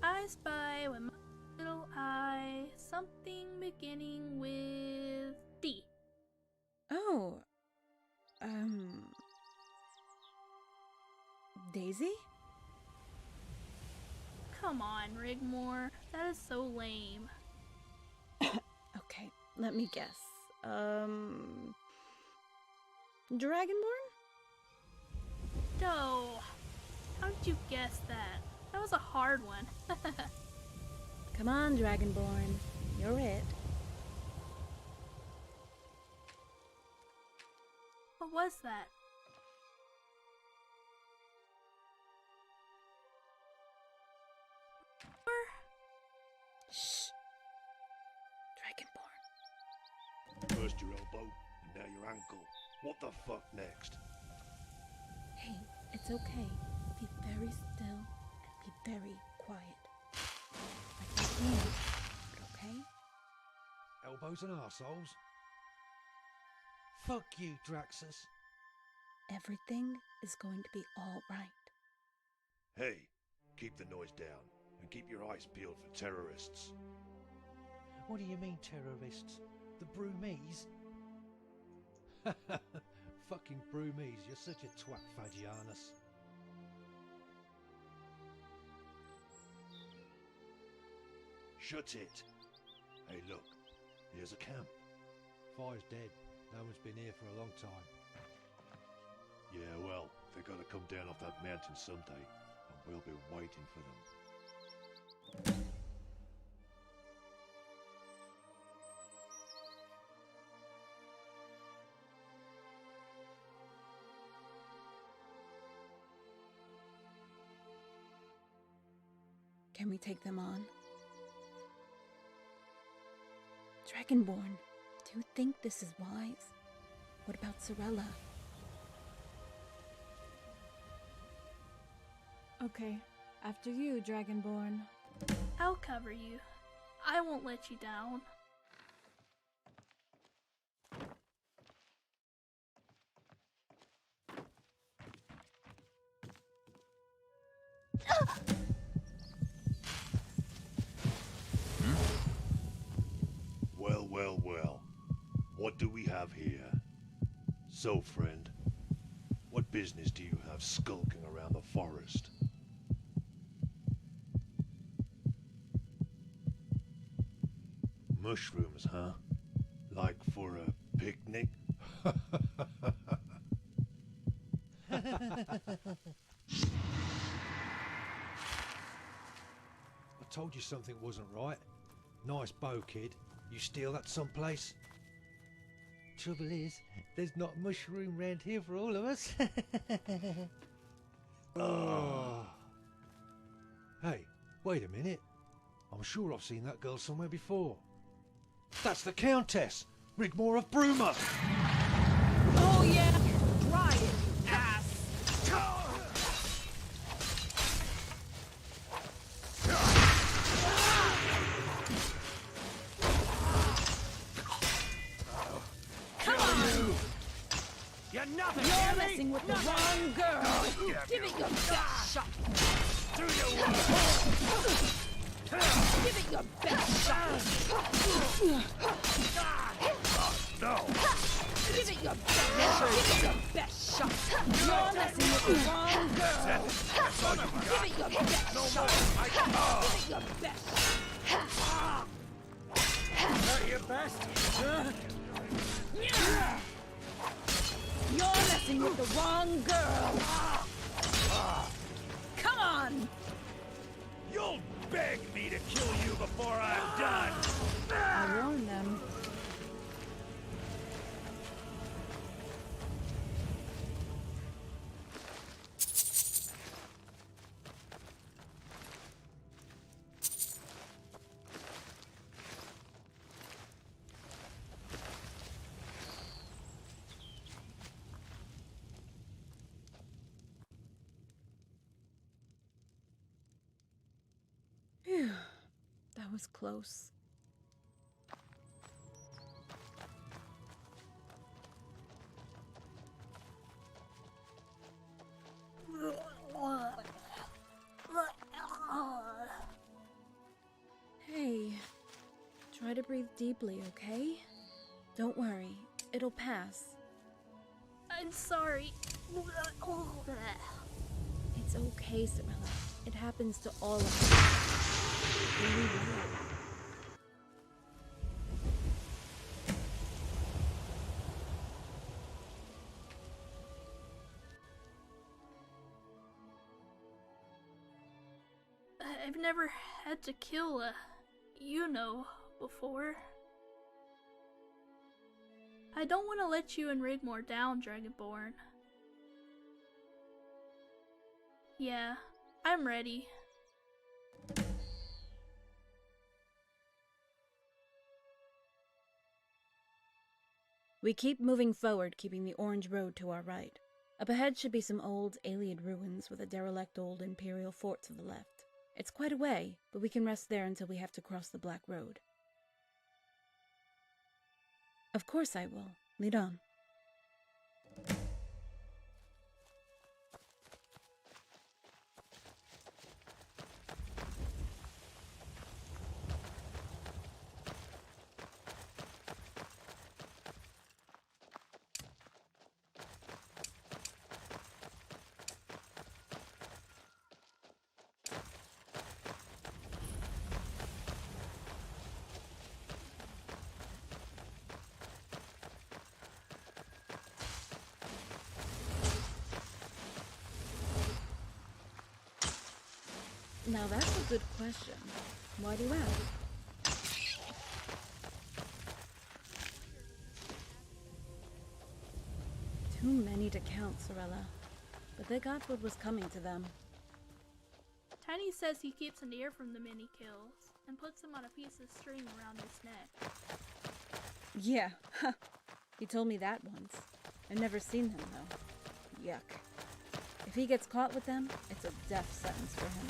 I spy with my little eye something beginning with D. Oh, Daisy? Come on, Rigmor. That is so lame. Okay, let me guess. Dragonborn? No. How did you guess that? That was a hard one. Come on, Dragonborn. You're it. What was that? Shh. Dragonborn. First your elbow, and now your ankle. What the fuck next? Hey, it's okay. Be very still and be very quiet. Like your hand, okay? Elbows and arseholes? Fuck you, Draxus. Everything is going to be all right. Hey, keep the noise down, and keep your eyes peeled for terrorists. What do you mean, terrorists? The Broomies? Fucking Broomies, you're such a twat, Fagianus. Shut it! Hey look, here's a camp. Fire's dead. No one's been here for a long time. Yeah, well, they gotta come down off that mountain someday, and we'll be waiting for them. Can we take them on? Dragonborn, do you think this is wise? What about Sorella? Okay, after you, Dragonborn. I'll cover you. I won't let you down. What do we have here? So, friend, what business do you have skulking around the forest? Mushrooms, huh? Like for a picnic? I told you something wasn't right. Nice bow, kid. You steal that someplace? Trouble is, there's not mushroom round here for all of us. Oh. Hey, wait a minute. I'm sure I've seen that girl somewhere before. That's the Countess! Rigmor of Bruma! Oh yeah! Try it, ass! Come on! You're nothing! You're messing with the wrong girl! Give it your best shot! Do your work! Give it your best shot! No! Give it your best shot! Give it your best shot! You're messing with the wrong girl! Give it your best shot! Give it your best shot! Not your best? You're messing with the wrong girl! Come on! You'll beg me to kill you before I'm done! I warned them. Phew, that was close. Hey, try to breathe deeply, okay? Don't worry, it'll pass. I'm sorry. It's okay, Cyrilla. It happens to all of us. Really will. I've never had to kill a, before. I don't want to let you and Rigmor down, Dragonborn. Yeah, I'm ready. We keep moving forward, keeping the orange road to our right. Up ahead should be some old, alien ruins with a derelict old imperial fort to the left. It's quite a way, but we can rest there until we have to cross the Black Road. Of course I will. Lead on. Now that's a good question. Why do you ask? Too many to count, Cyrilla. But they got what was coming to them. Tiny says he keeps an ear from the mini kills and puts them on a piece of string around his neck. Yeah, he told me that once. I've never seen them though. Yuck. If he gets caught with them, it's a death sentence for him.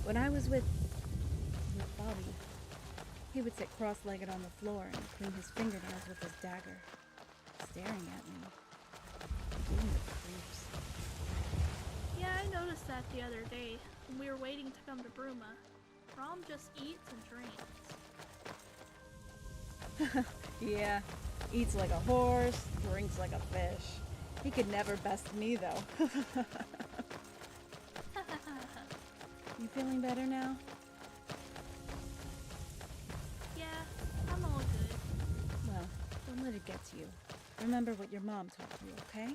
When I was with Bobby, he would sit cross-legged on the floor and clean his fingernails with his dagger, staring at me. Giving me creeps. Yeah, I noticed that the other day when we were waiting to come to Bruma. Rom just eats and drinks. Yeah, eats like a horse, drinks like a fish. He could never best me, though. You feeling better now? Yeah, I'm all good. Well, don't let it get to you. Remember what your mom taught you, okay?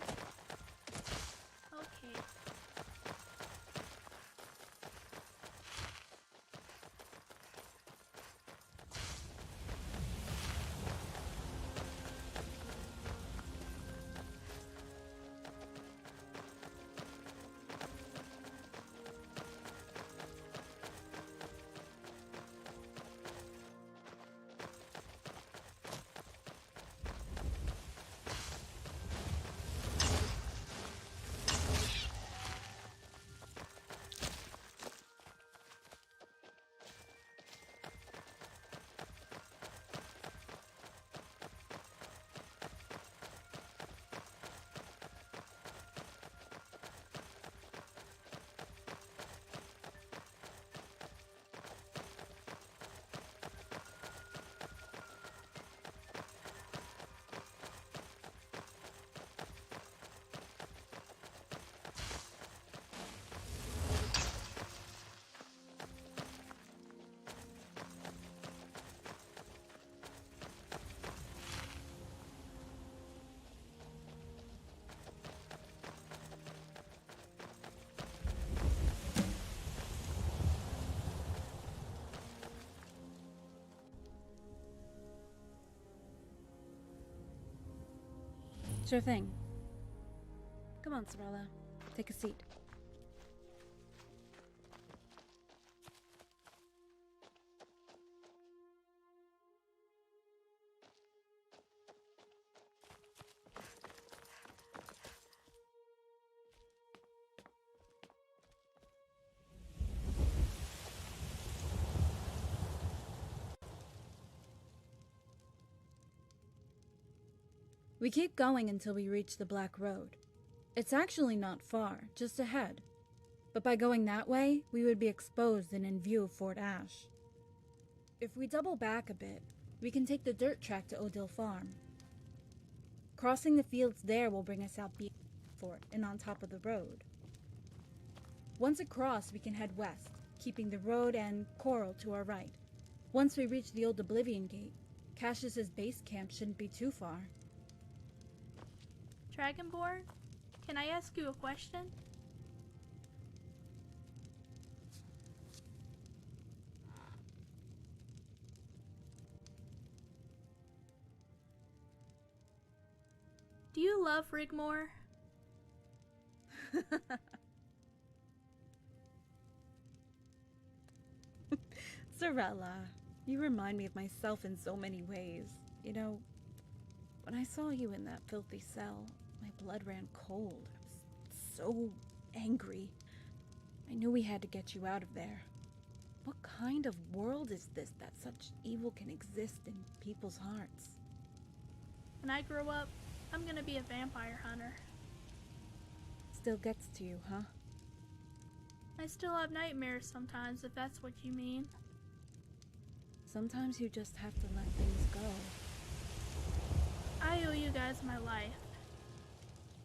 Okay. Sure thing. Come on, Sorella. Take a seat. We keep going until we reach the Black Road. It's actually not far, just ahead. But by going that way, we would be exposed and in view of Fort Ash. If we double back a bit, we can take the dirt track to Odil Farm. Crossing the fields there will bring us out beyond the fort and on top of the road. Once across, we can head west, keeping the road and Coral to our right. Once we reach the old Oblivion Gate, Cassius's base camp shouldn't be too far. Dragonborn, can I ask you a question? Do you love Rigmor? Sorella, you remind me of myself in so many ways. You know, when I saw you in that filthy cell, my blood ran cold. I was so angry. I knew we had to get you out of there. What kind of world is this that such evil can exist in people's hearts? When I grow up, I'm gonna be a vampire hunter. Still gets to you, huh? I still have nightmares sometimes, if that's what you mean. Sometimes you just have to let things go. I owe you guys my life.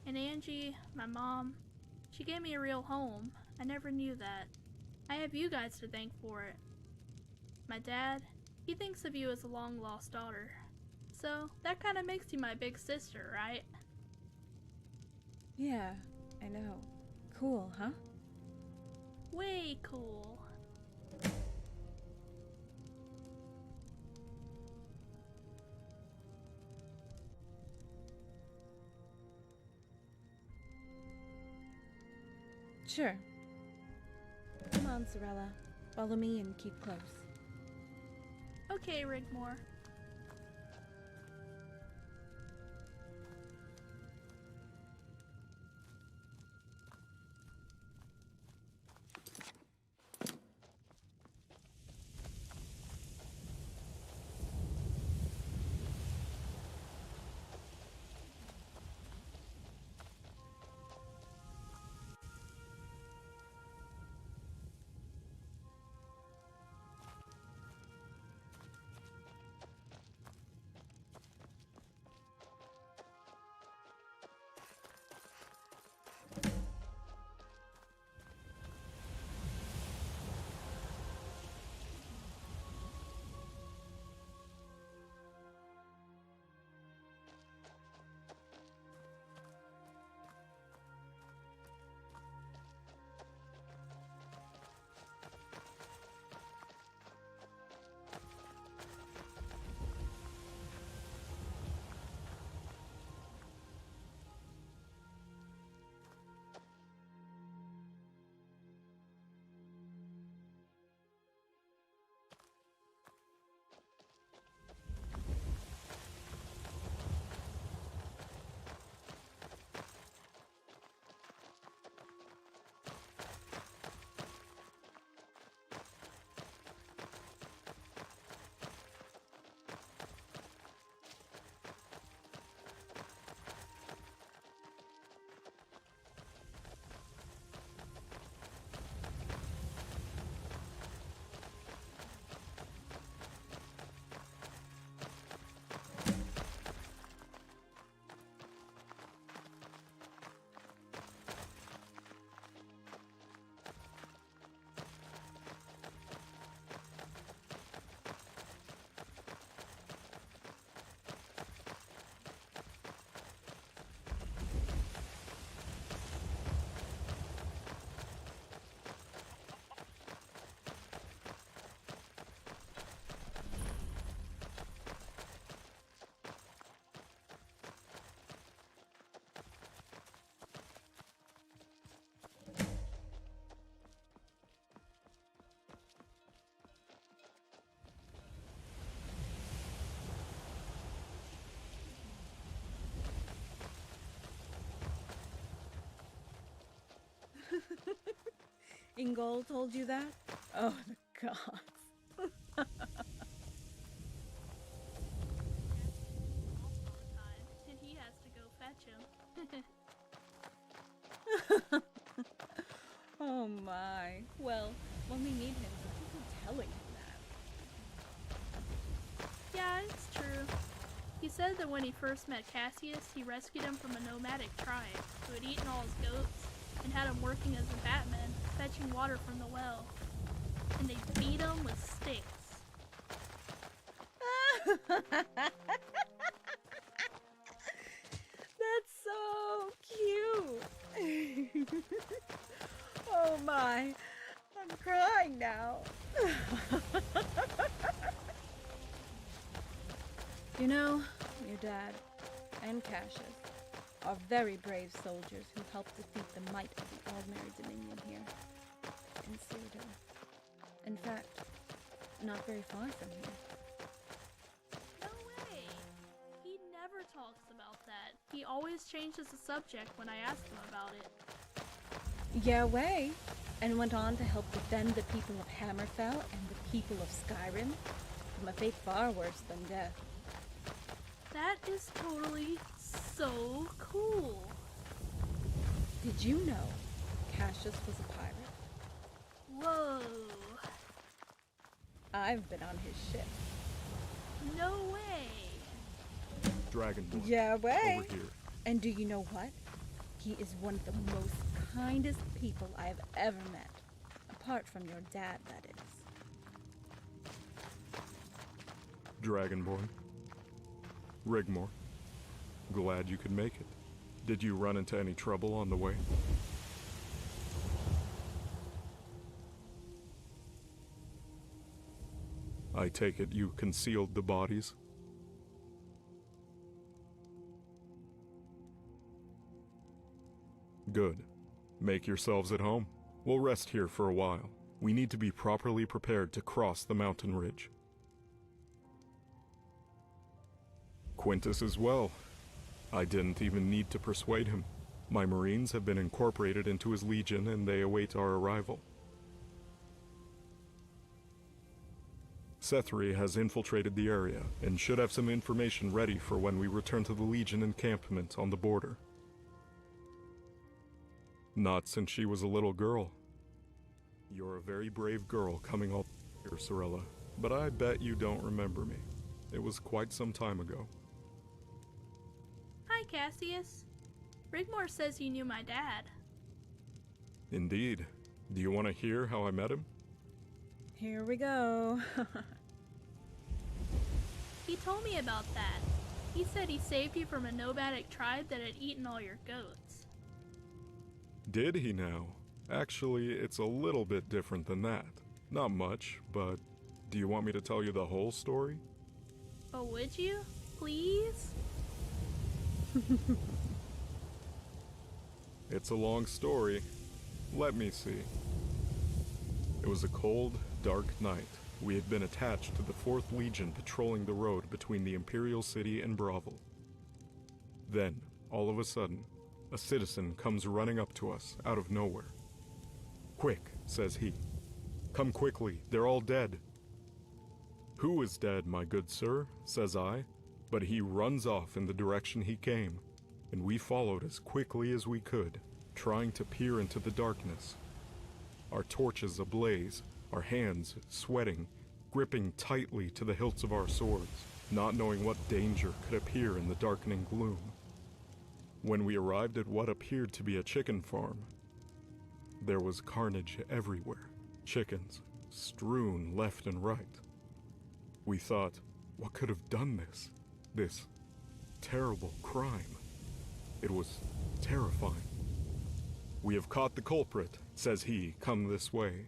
And Angie, my mom, she gave me a real home. I never knew that. I have you guys to thank for it. My dad, he thinks of you as a long-lost daughter. So, that kind of makes you my big sister, right? Yeah, I know. Cool, huh? Way cool. Sure. Come on, Sorella. Follow me and keep close. Okay, Rigmor. Ingol told you that? Oh, the gods. And he has to go fetch him. Oh my. Well, when we need him, people telling him that. Yeah, it's true. He said that when he first met Cassius, he rescued him from a nomadic tribe who had eaten all his goats and had him working as a batman, fetching water from the well. And they beat him with sticks. That's so cute. Oh my. I'm crying now. You know, your dad and Cassius are very brave soldiers who helped defeat the might of the Aldmeri Dominion here in Cyrodiil. In fact, not very far from here. No way! He never talks about that. He always changes the subject when I ask him about it. Yeah, way. And went on to help defend the people of Hammerfell and the people of Skyrim from a fate far worse than death. That is totally so cool. Did you know Cassius was a pirate? Whoa. I've been on his ship. No way. Dragonborn. Yeah, way. Over here. And do you know what? He is one of the most kindest people I have ever met. Apart from your dad, that is. Dragonborn. Rigmor. Glad you could make it. Did you run into any trouble on the way? I take it you concealed the bodies? Good. Make yourselves at home. We'll rest here for a while. We need to be properly prepared to cross the mountain ridge. Quintus as well. I didn't even need to persuade him. My Marines have been incorporated into his legion and they await our arrival. Sethri has infiltrated the area and should have some information ready for when we return to the Legion encampment on the border. Not since she was a little girl. You're a very brave girl coming all here, Sorella, but I bet you don't remember me. It was quite some time ago. Hi, Cassius. Rigmor says you knew my dad. Indeed. Do you want to hear how I met him? Here we go. He told me about that. He said he saved you from a nomadic tribe that had eaten all your goats. Did he now? Actually, it's a little bit different than that. Not much, but do you want me to tell you the whole story? Oh, would you? Please? It's a long story. Let me see. It was a cold, dark night. We had been attached to the 4th Legion patrolling the road between the Imperial City and Bravel. Then, all of a sudden, a citizen comes running up to us out of nowhere. "Quick," says he. "Come quickly, they're all dead." "Who is dead, my good sir?" says I, but he runs off in the direction he came, and we followed as quickly as we could, trying to peer into the darkness. Our torches ablaze, our hands sweating, gripping tightly to the hilts of our swords, not knowing what danger could appear in the darkening gloom. When we arrived at what appeared to be a chicken farm, there was carnage everywhere, chickens strewn left and right. We thought, what could have done this? This terrible crime. It was terrifying. "We have caught the culprit," says he, "come this way."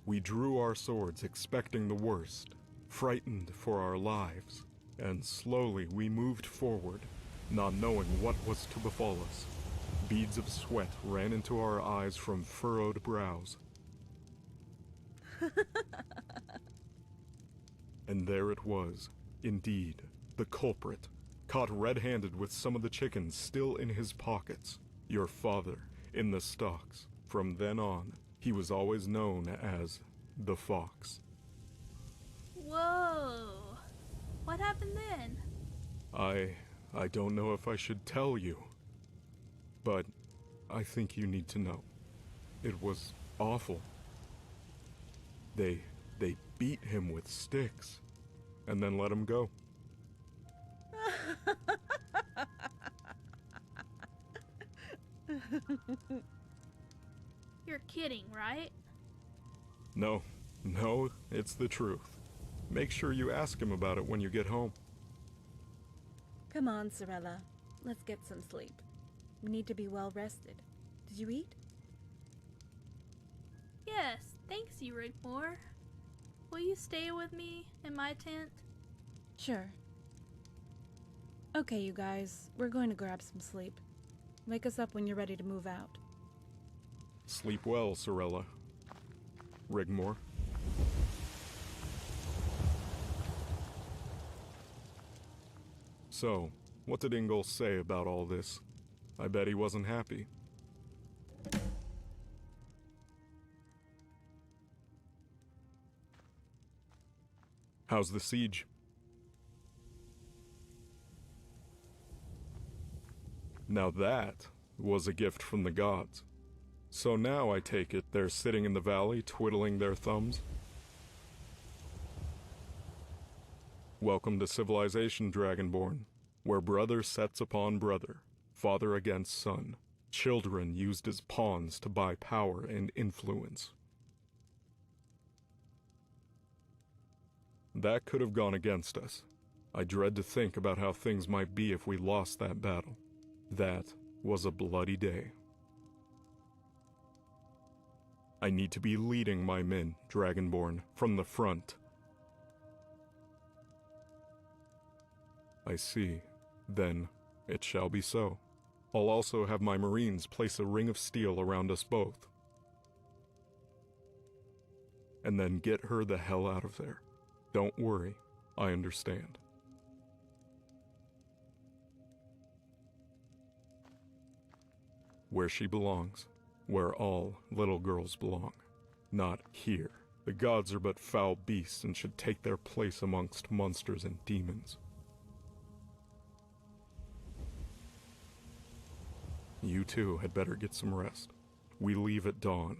We drew our swords expecting the worst, frightened for our lives, and slowly we moved forward, not knowing what was to befall us. Beads of sweat ran into our eyes from furrowed brows. And there it was, indeed, the culprit, caught red-handed with some of the chickens still in his pockets. Your father, in the stocks. From then on, he was always known as the Fox. Whoa. What happened then? I don't know if I should tell you, but I think you need to know. It was awful. They beat him with sticks, and then let him go. You're kidding, right? No, it's the truth. Make sure you ask him about it when you get home. Come on, Sorella. Let's get some sleep. We need to be well rested. Did you eat? Yes, thanks you, Rigmor. Will you stay with me in my tent? Sure. Okay, you guys. We're going to grab some sleep. Wake us up when you're ready to move out. Sleep well, Sorella. Rigmor. So, what did Ingol say about all this? I bet he wasn't happy. How's the siege? Now that was a gift from the gods. So now I take it they're sitting in the valley twiddling their thumbs? Welcome to civilization, Dragonborn, where brother sets upon brother, father against son, children used as pawns to buy power and influence. That could have gone against us. I dread to think about how things might be if we lost that battle. That was a bloody day. I need to be leading my men, Dragonborn, from the front. I see. Then, it shall be so. I'll also have my Marines place a ring of steel around us both. And then get her the hell out of there. Don't worry, I understand. Where she belongs, where all little girls belong. Not here. The gods are but foul beasts and should take their place amongst monsters and demons. You two had better get some rest. We leave at dawn.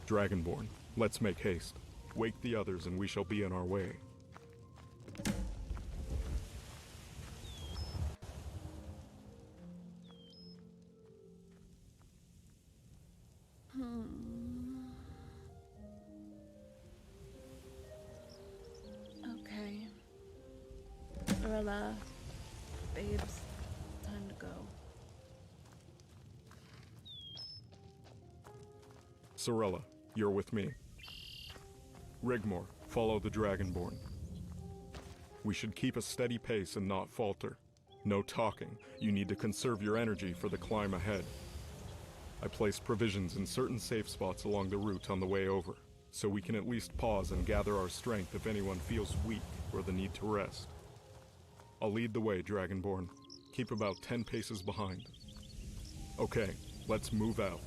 Dragonborn, let's make haste. Wake the others and we shall be on our way. Okay. Orla, babes, time to go. Sorella, you're with me. Rigmor, follow the Dragonborn. We should keep a steady pace and not falter. No talking. You need to conserve your energy for the climb ahead. I placed provisions in certain safe spots along the route on the way over, so we can at least pause and gather our strength if anyone feels weak or the need to rest. I'll lead the way, Dragonborn. Keep about 10 paces behind. Okay, let's move out.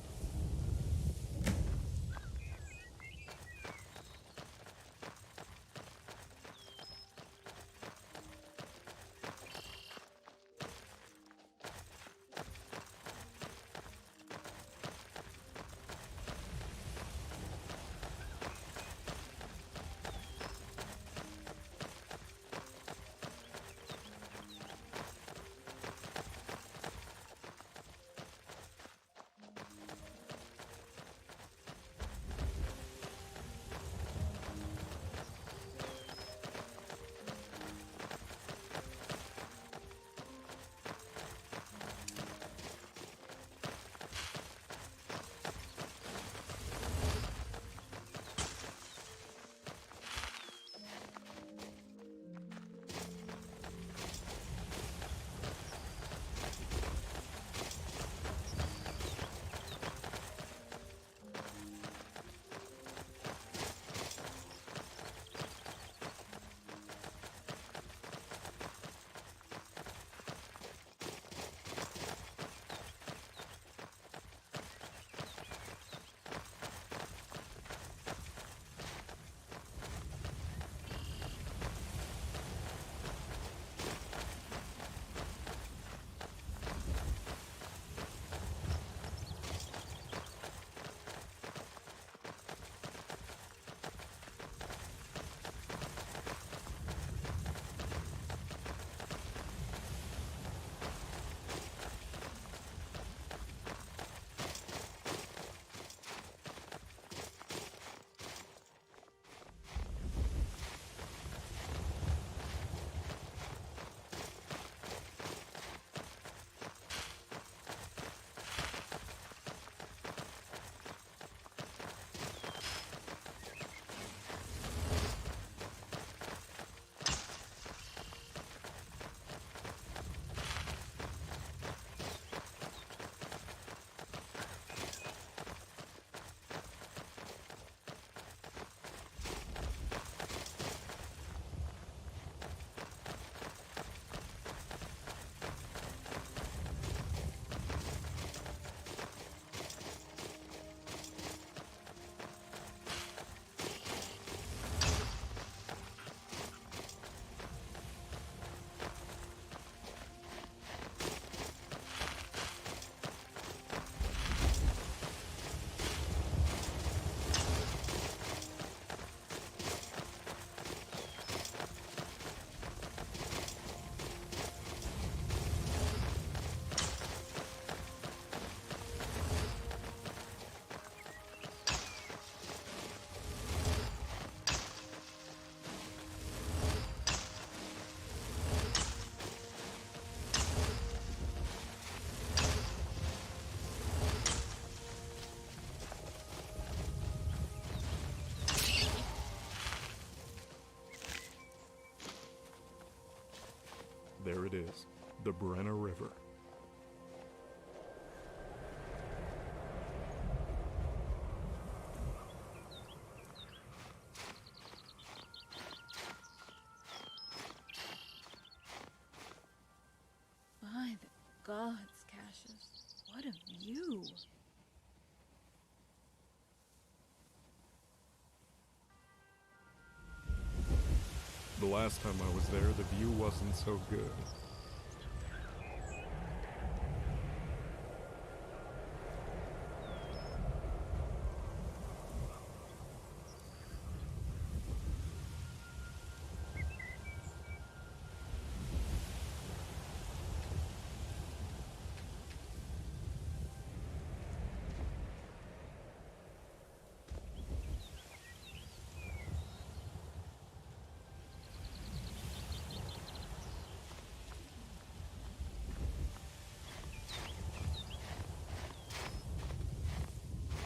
There it is, the Brenna River. By the gods, Cassius, what a view! The last time I was there, the view wasn't so good.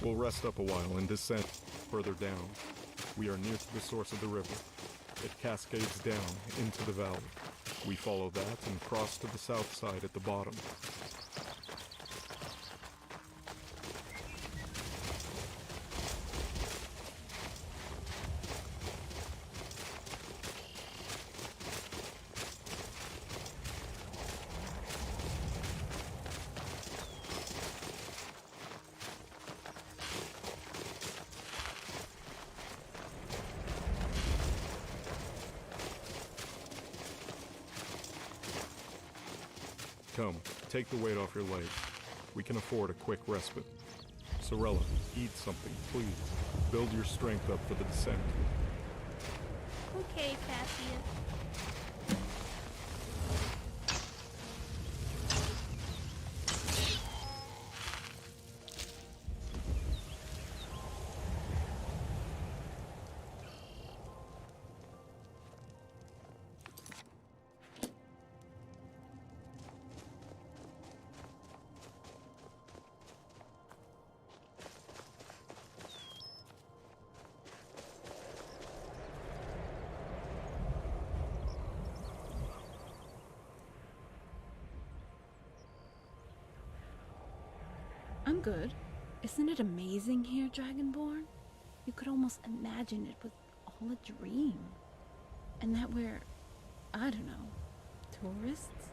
We'll rest up a while and descend further down. We are near to the source of the river. It cascades down into the valley. We follow that and cross to the south side at the bottom. Come, take the weight off your legs. We can afford a quick respite. Sorella, eat something, please. Build your strength up for the descent. Okay, Cassius. I'm good. Isn't it amazing here, Dragonborn? You could almost imagine it was all a dream. And that we're, I don't know, tourists?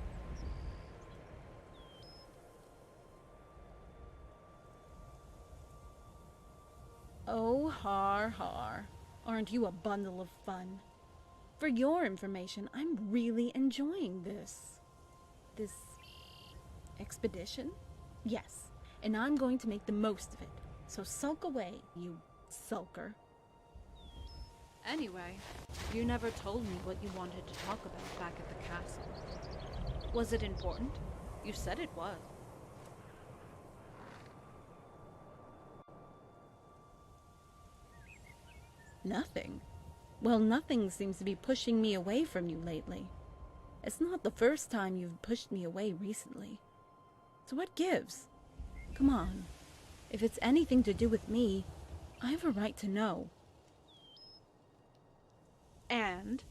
Oh, har har. Aren't you a bundle of fun? For your information, I'm really enjoying this expedition? Yes. And I'm going to make the most of it. So sulk away, you sulker. Anyway, you never told me what you wanted to talk about back at the castle. Was it important? You said it was. Nothing. Well, nothing seems to be pushing me away from you lately. It's not the first time you've pushed me away recently. So what gives? Come on. If it's anything to do with me, I have a right to know. And?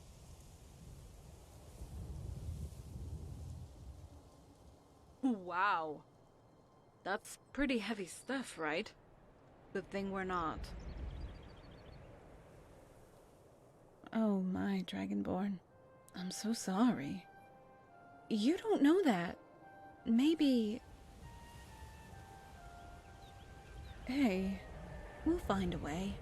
Wow. That's pretty heavy stuff, right? Good thing we're not. Oh my, Dragonborn. I'm so sorry. You don't know that. Maybe... Hey, we'll find a way.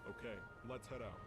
Okay, let's head out.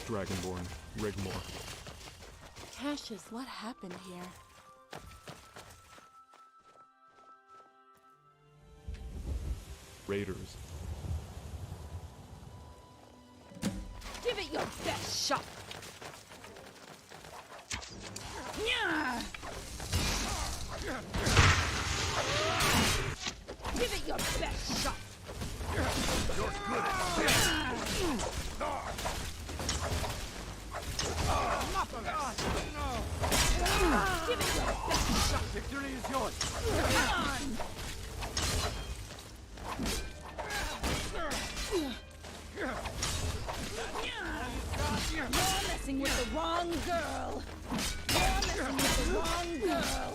Dragonborn, Rigmor. Cassius, what happened here? Raiders. Give it your best shot! Yeah! Give it your best shot! You're good at this! Give it your best shot! Victory is yours! Come on! You're messing with the wrong girl! You're messing with the wrong girl!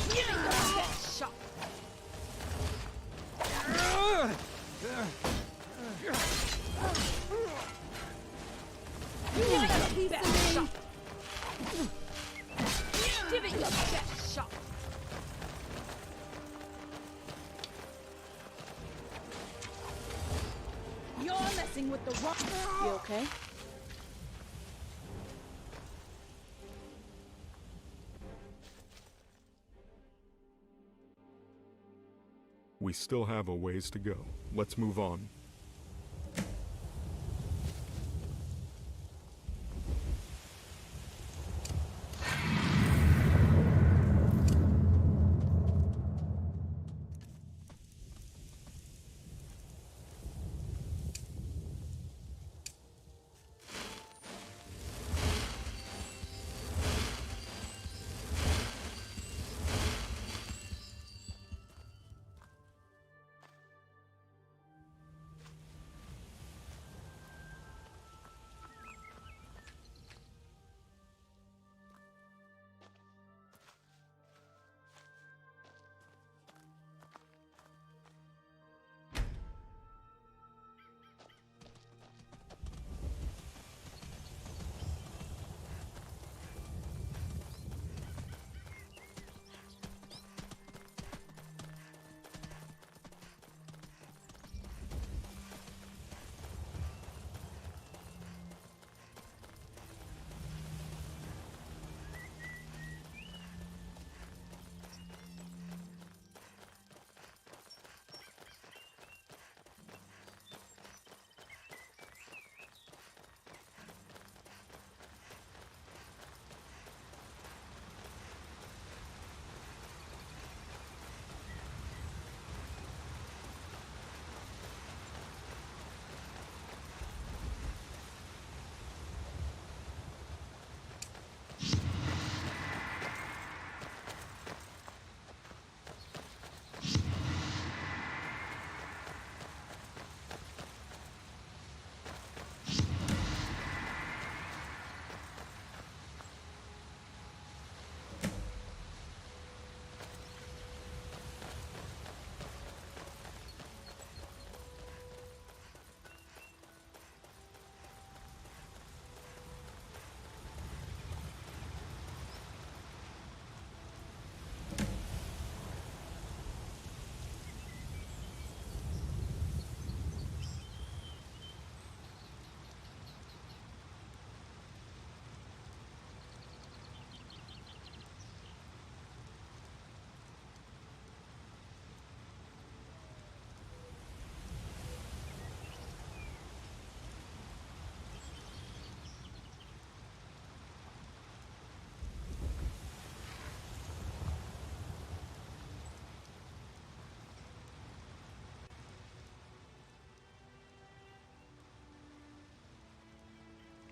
Give it your best shot! Give it your best shot! Give it your best shot! You're messing with the wrong... You okay? We still have a ways to go. Let's move on.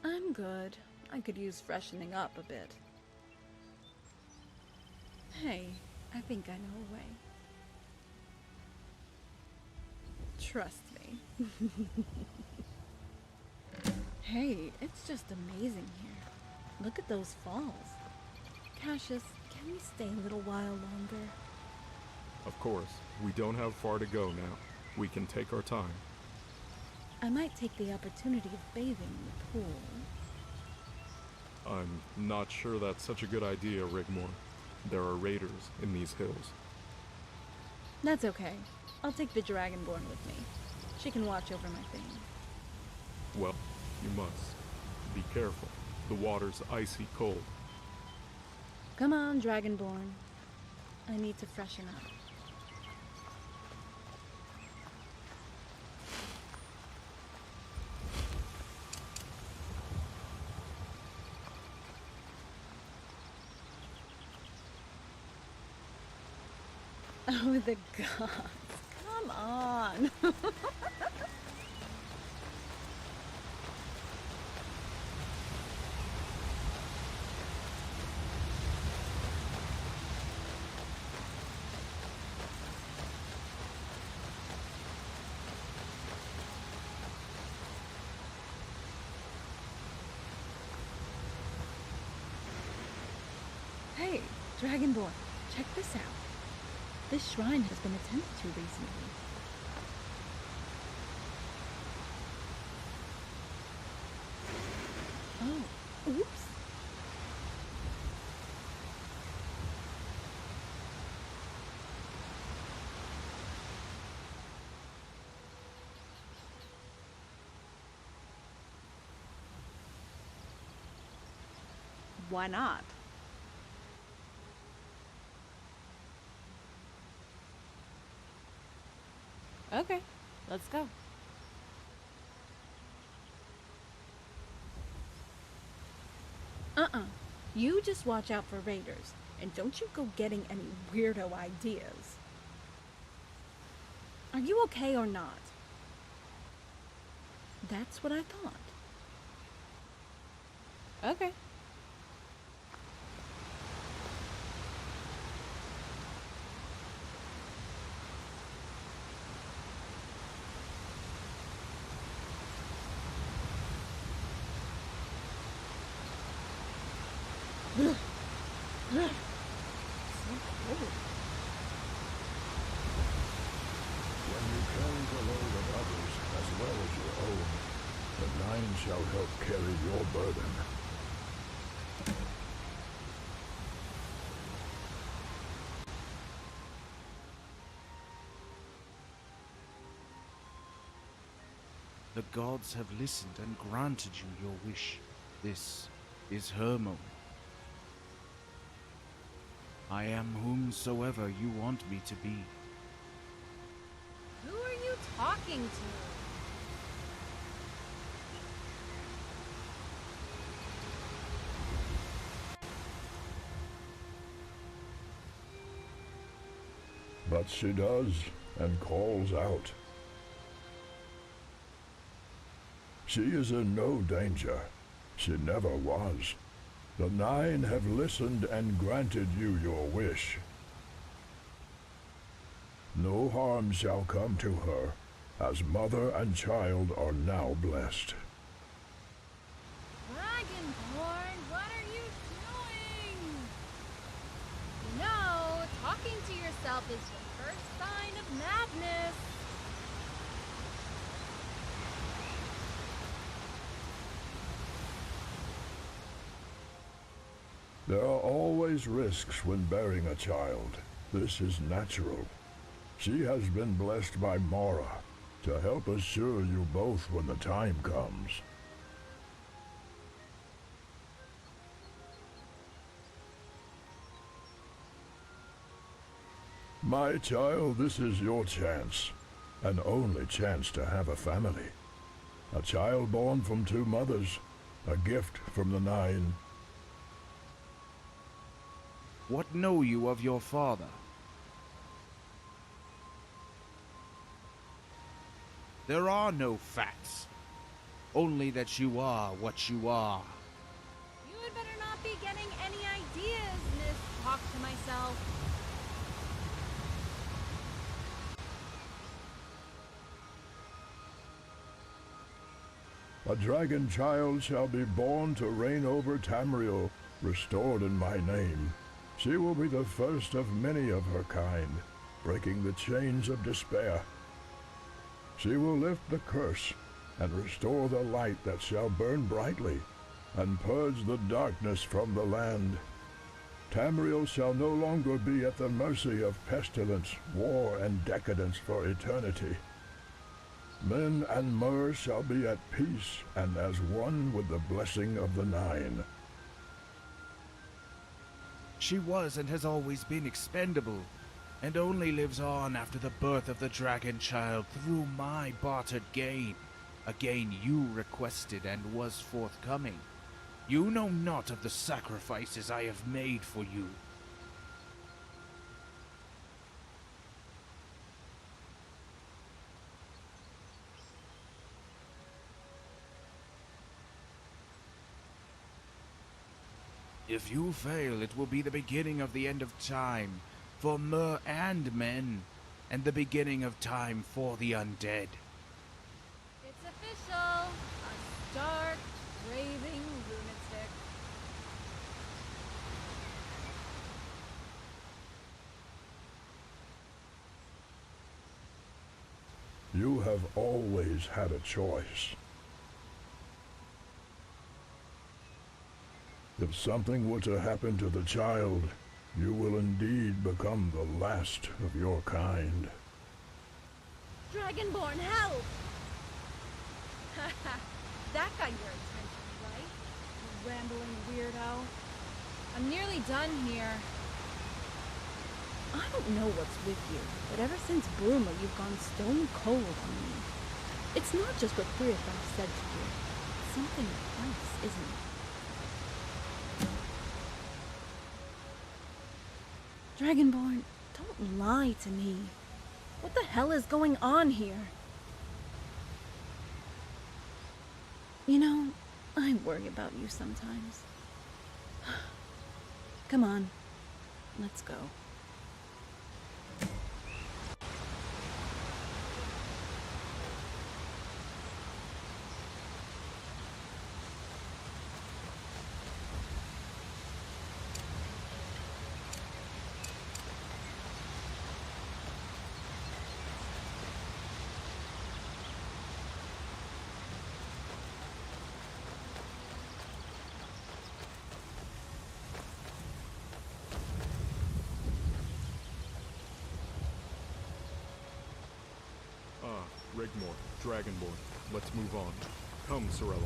I'm good. I could use freshening up a bit. Hey, I think I know a way. Trust me. Hey, it's just amazing here. Look at those falls. Cassius, can we stay a little while longer? Of course, we don't have far to go now. We can take our time. I might take the opportunity of bathing in the pool. I'm not sure that's such a good idea, Rigmor. There are raiders in these hills. That's okay. I'll take the Dragonborn with me. She can watch over my thing. Well, you must. Be careful. The water's icy cold. Come on, Dragonborn. I need to freshen up. Oh, the gods. Come on. Hey, Dragonborn, check this out. This shrine has been attended to recently. Oh, oops. Why not? Okay, let's go. You just watch out for raiders, and don't you go getting any weirdo ideas. Are you okay or not? That's what I thought. Okay. When you carry the load of others as well as your own, the Nine shall help carry your burden. The gods have listened and granted you your wish. This is her moment. I am whomsoever you want me to be. Who are you talking to? But she does, and calls out. She is in no danger. She never was. The Nine have listened and granted you your wish. No harm shall come to her, as mother and child are now blessed. Dragonborn, what are you doing? You know, talking to yourself is the first sign of madness. There are always risks when bearing a child. This is natural. She has been blessed by Mara to help assure you both when the time comes. My child, this is your chance. An only chance to have a family. A child born from two mothers. A gift from the Nine. What know you of your father? There are no facts. Only that you are what you are. You had better not be getting any ideas, Miss Talk to Myself. A dragon child shall be born to reign over Tamriel, restored in my name. She will be the first of many of her kind, breaking the chains of despair. She will lift the curse and restore the light that shall burn brightly and purge the darkness from the land. Tamriel shall no longer be at the mercy of pestilence, war, and decadence for eternity. Men and Mer shall be at peace and as one with the blessing of the Nine. She was and has always been expendable, and only lives on after the birth of the dragon child through my bartered gain, a gain you requested and was forthcoming. You know not of the sacrifices I have made for you. If you fail, it will be the beginning of the end of time, for Mer and men, and the beginning of time for the undead. It's official! A stark, raving lunatic. You have always had a choice. If something were to happen to the child, you will indeed become the last of your kind. Dragonborn, help! Haha, that got your attention, right? You rambling weirdo. I'm nearly done here. I don't know what's with you, but ever since Bruma, you've gone stone cold on me. It's not just what three of them said to you. It's something else, isn't it? Dragonborn, don't lie to me. What the hell is going on here? You know, I worry about you sometimes. Come on, let's go. Rigmor, Dragonborn. Let's move on. Come, Sorella.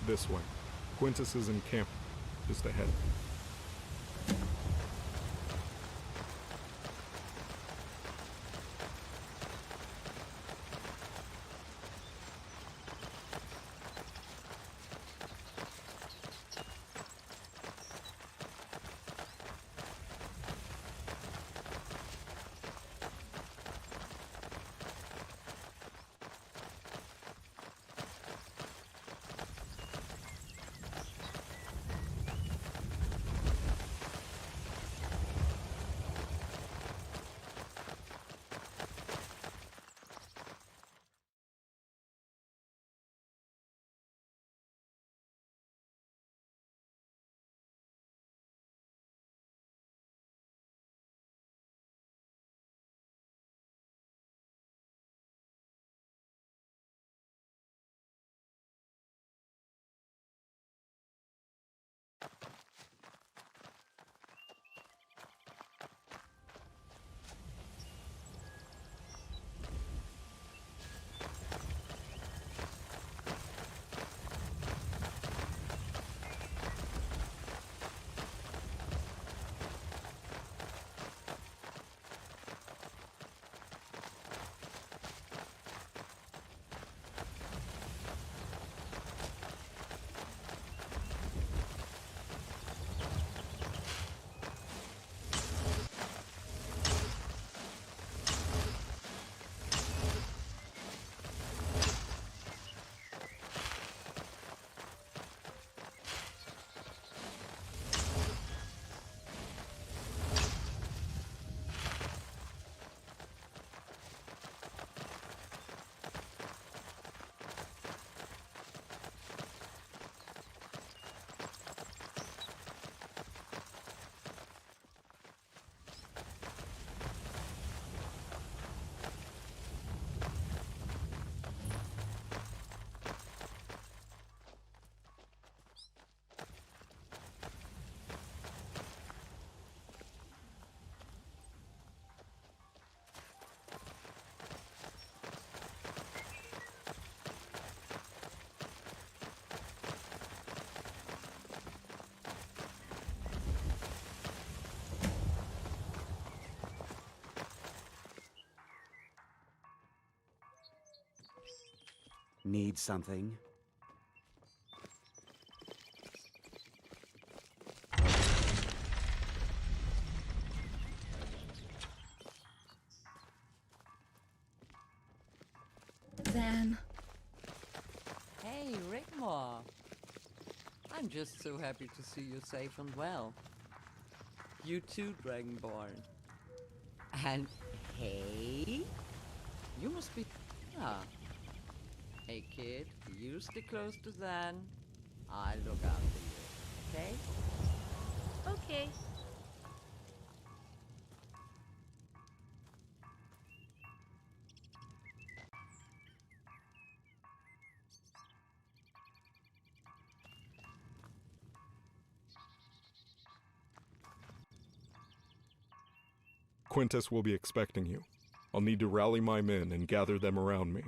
This way. Quintus's encampment, just ahead. Need something? Zan. Hey, Rigmor. I'm just so happy to see you safe and well. You too, Dragonborn. And hey, you must be... Ah. Hey kid, you stay close to Zan. I'll look after you, okay? Okay. Quintus will be expecting you. I'll need to rally my men and gather them around me.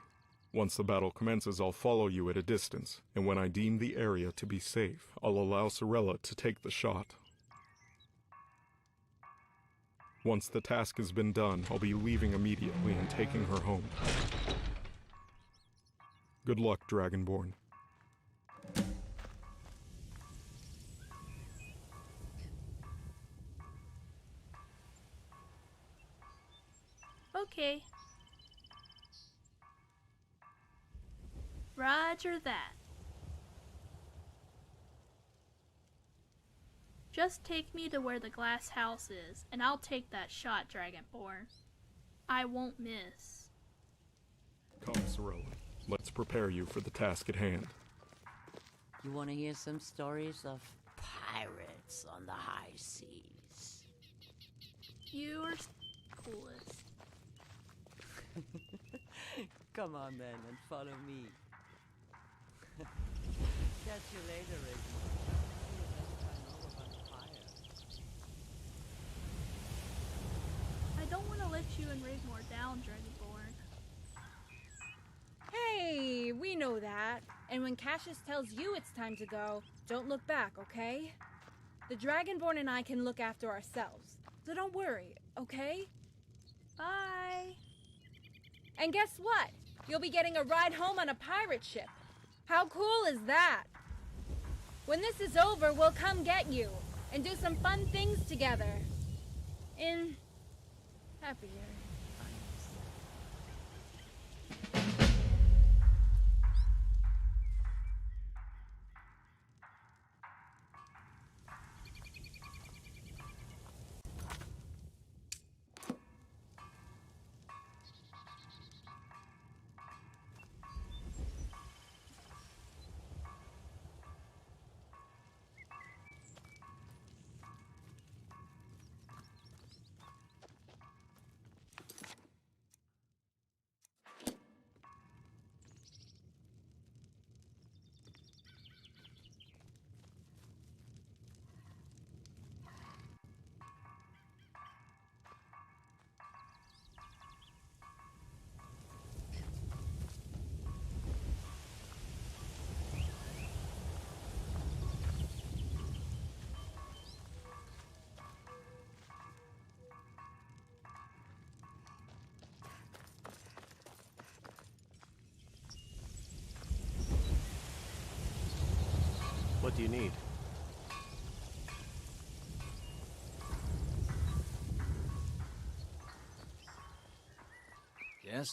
Once the battle commences, I'll follow you at a distance, and when I deem the area to be safe, I'll allow Sorella to take the shot. Once the task has been done, I'll be leaving immediately and taking her home. Good luck, Dragonborn. Okay. Roger that. Just take me to where the glass house is, and I'll take that shot, Dragonborn. I won't miss. Come, Sorella. Let's prepare you for the task at hand. You want to hear some stories of pirates on the high seas? You are coolest. Come on then and follow me. Catch you later, Rigmor. I don't want to let you and Rigmor down, Dragonborn. Hey, we know that. And when Cassius tells you it's time to go, don't look back, okay? The Dragonborn and I can look after ourselves. So don't worry, okay? Bye. And guess what? You'll be getting a ride home on a pirate ship. How cool is that? When this is over, we'll come get you and do some fun things together. In happier times. What do you need? Yes?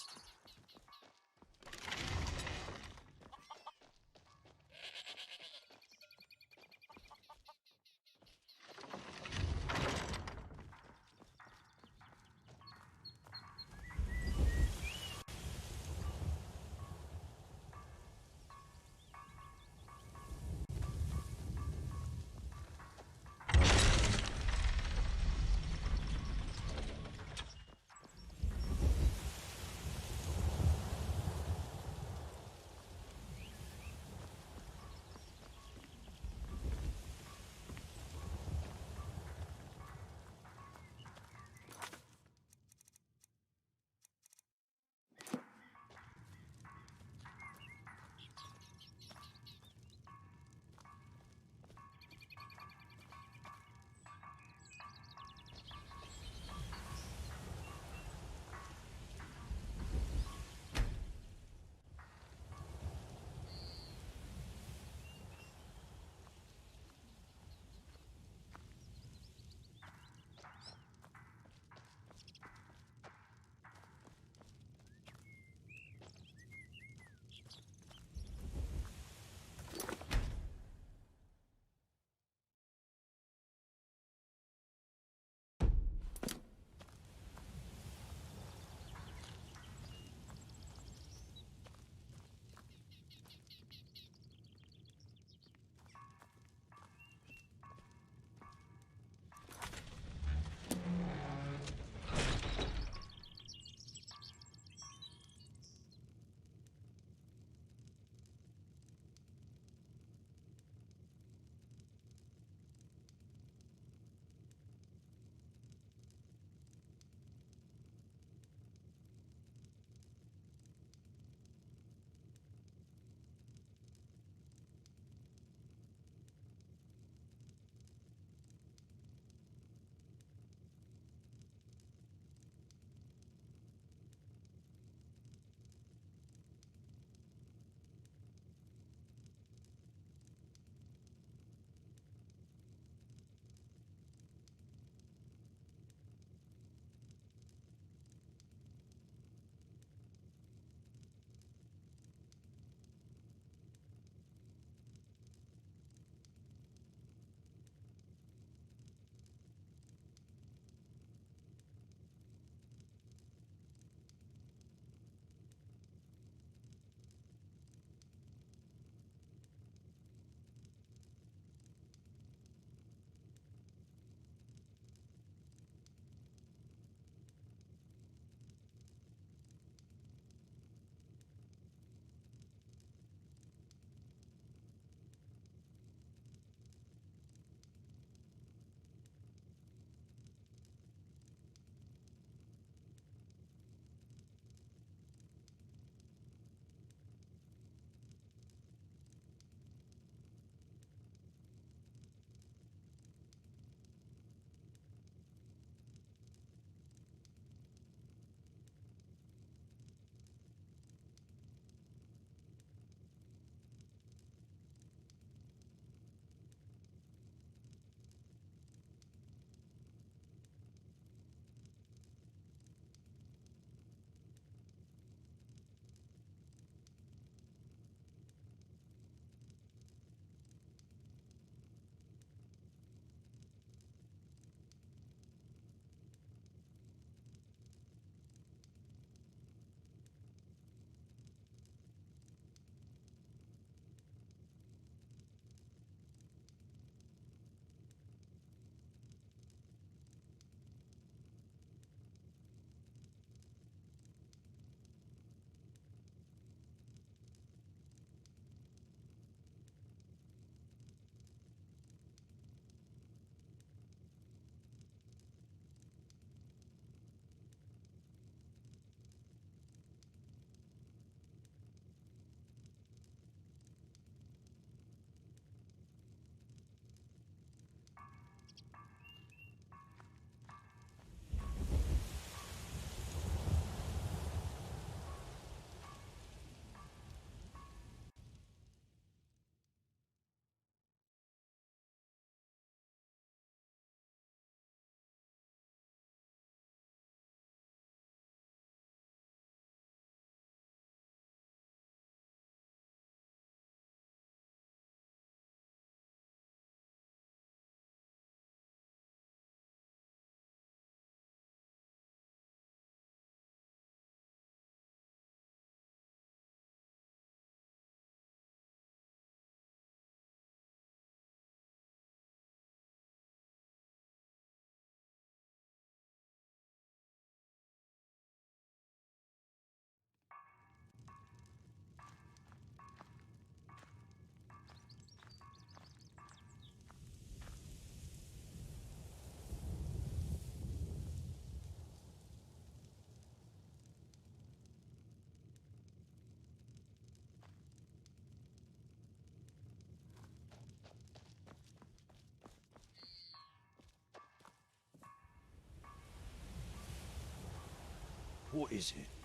What is it?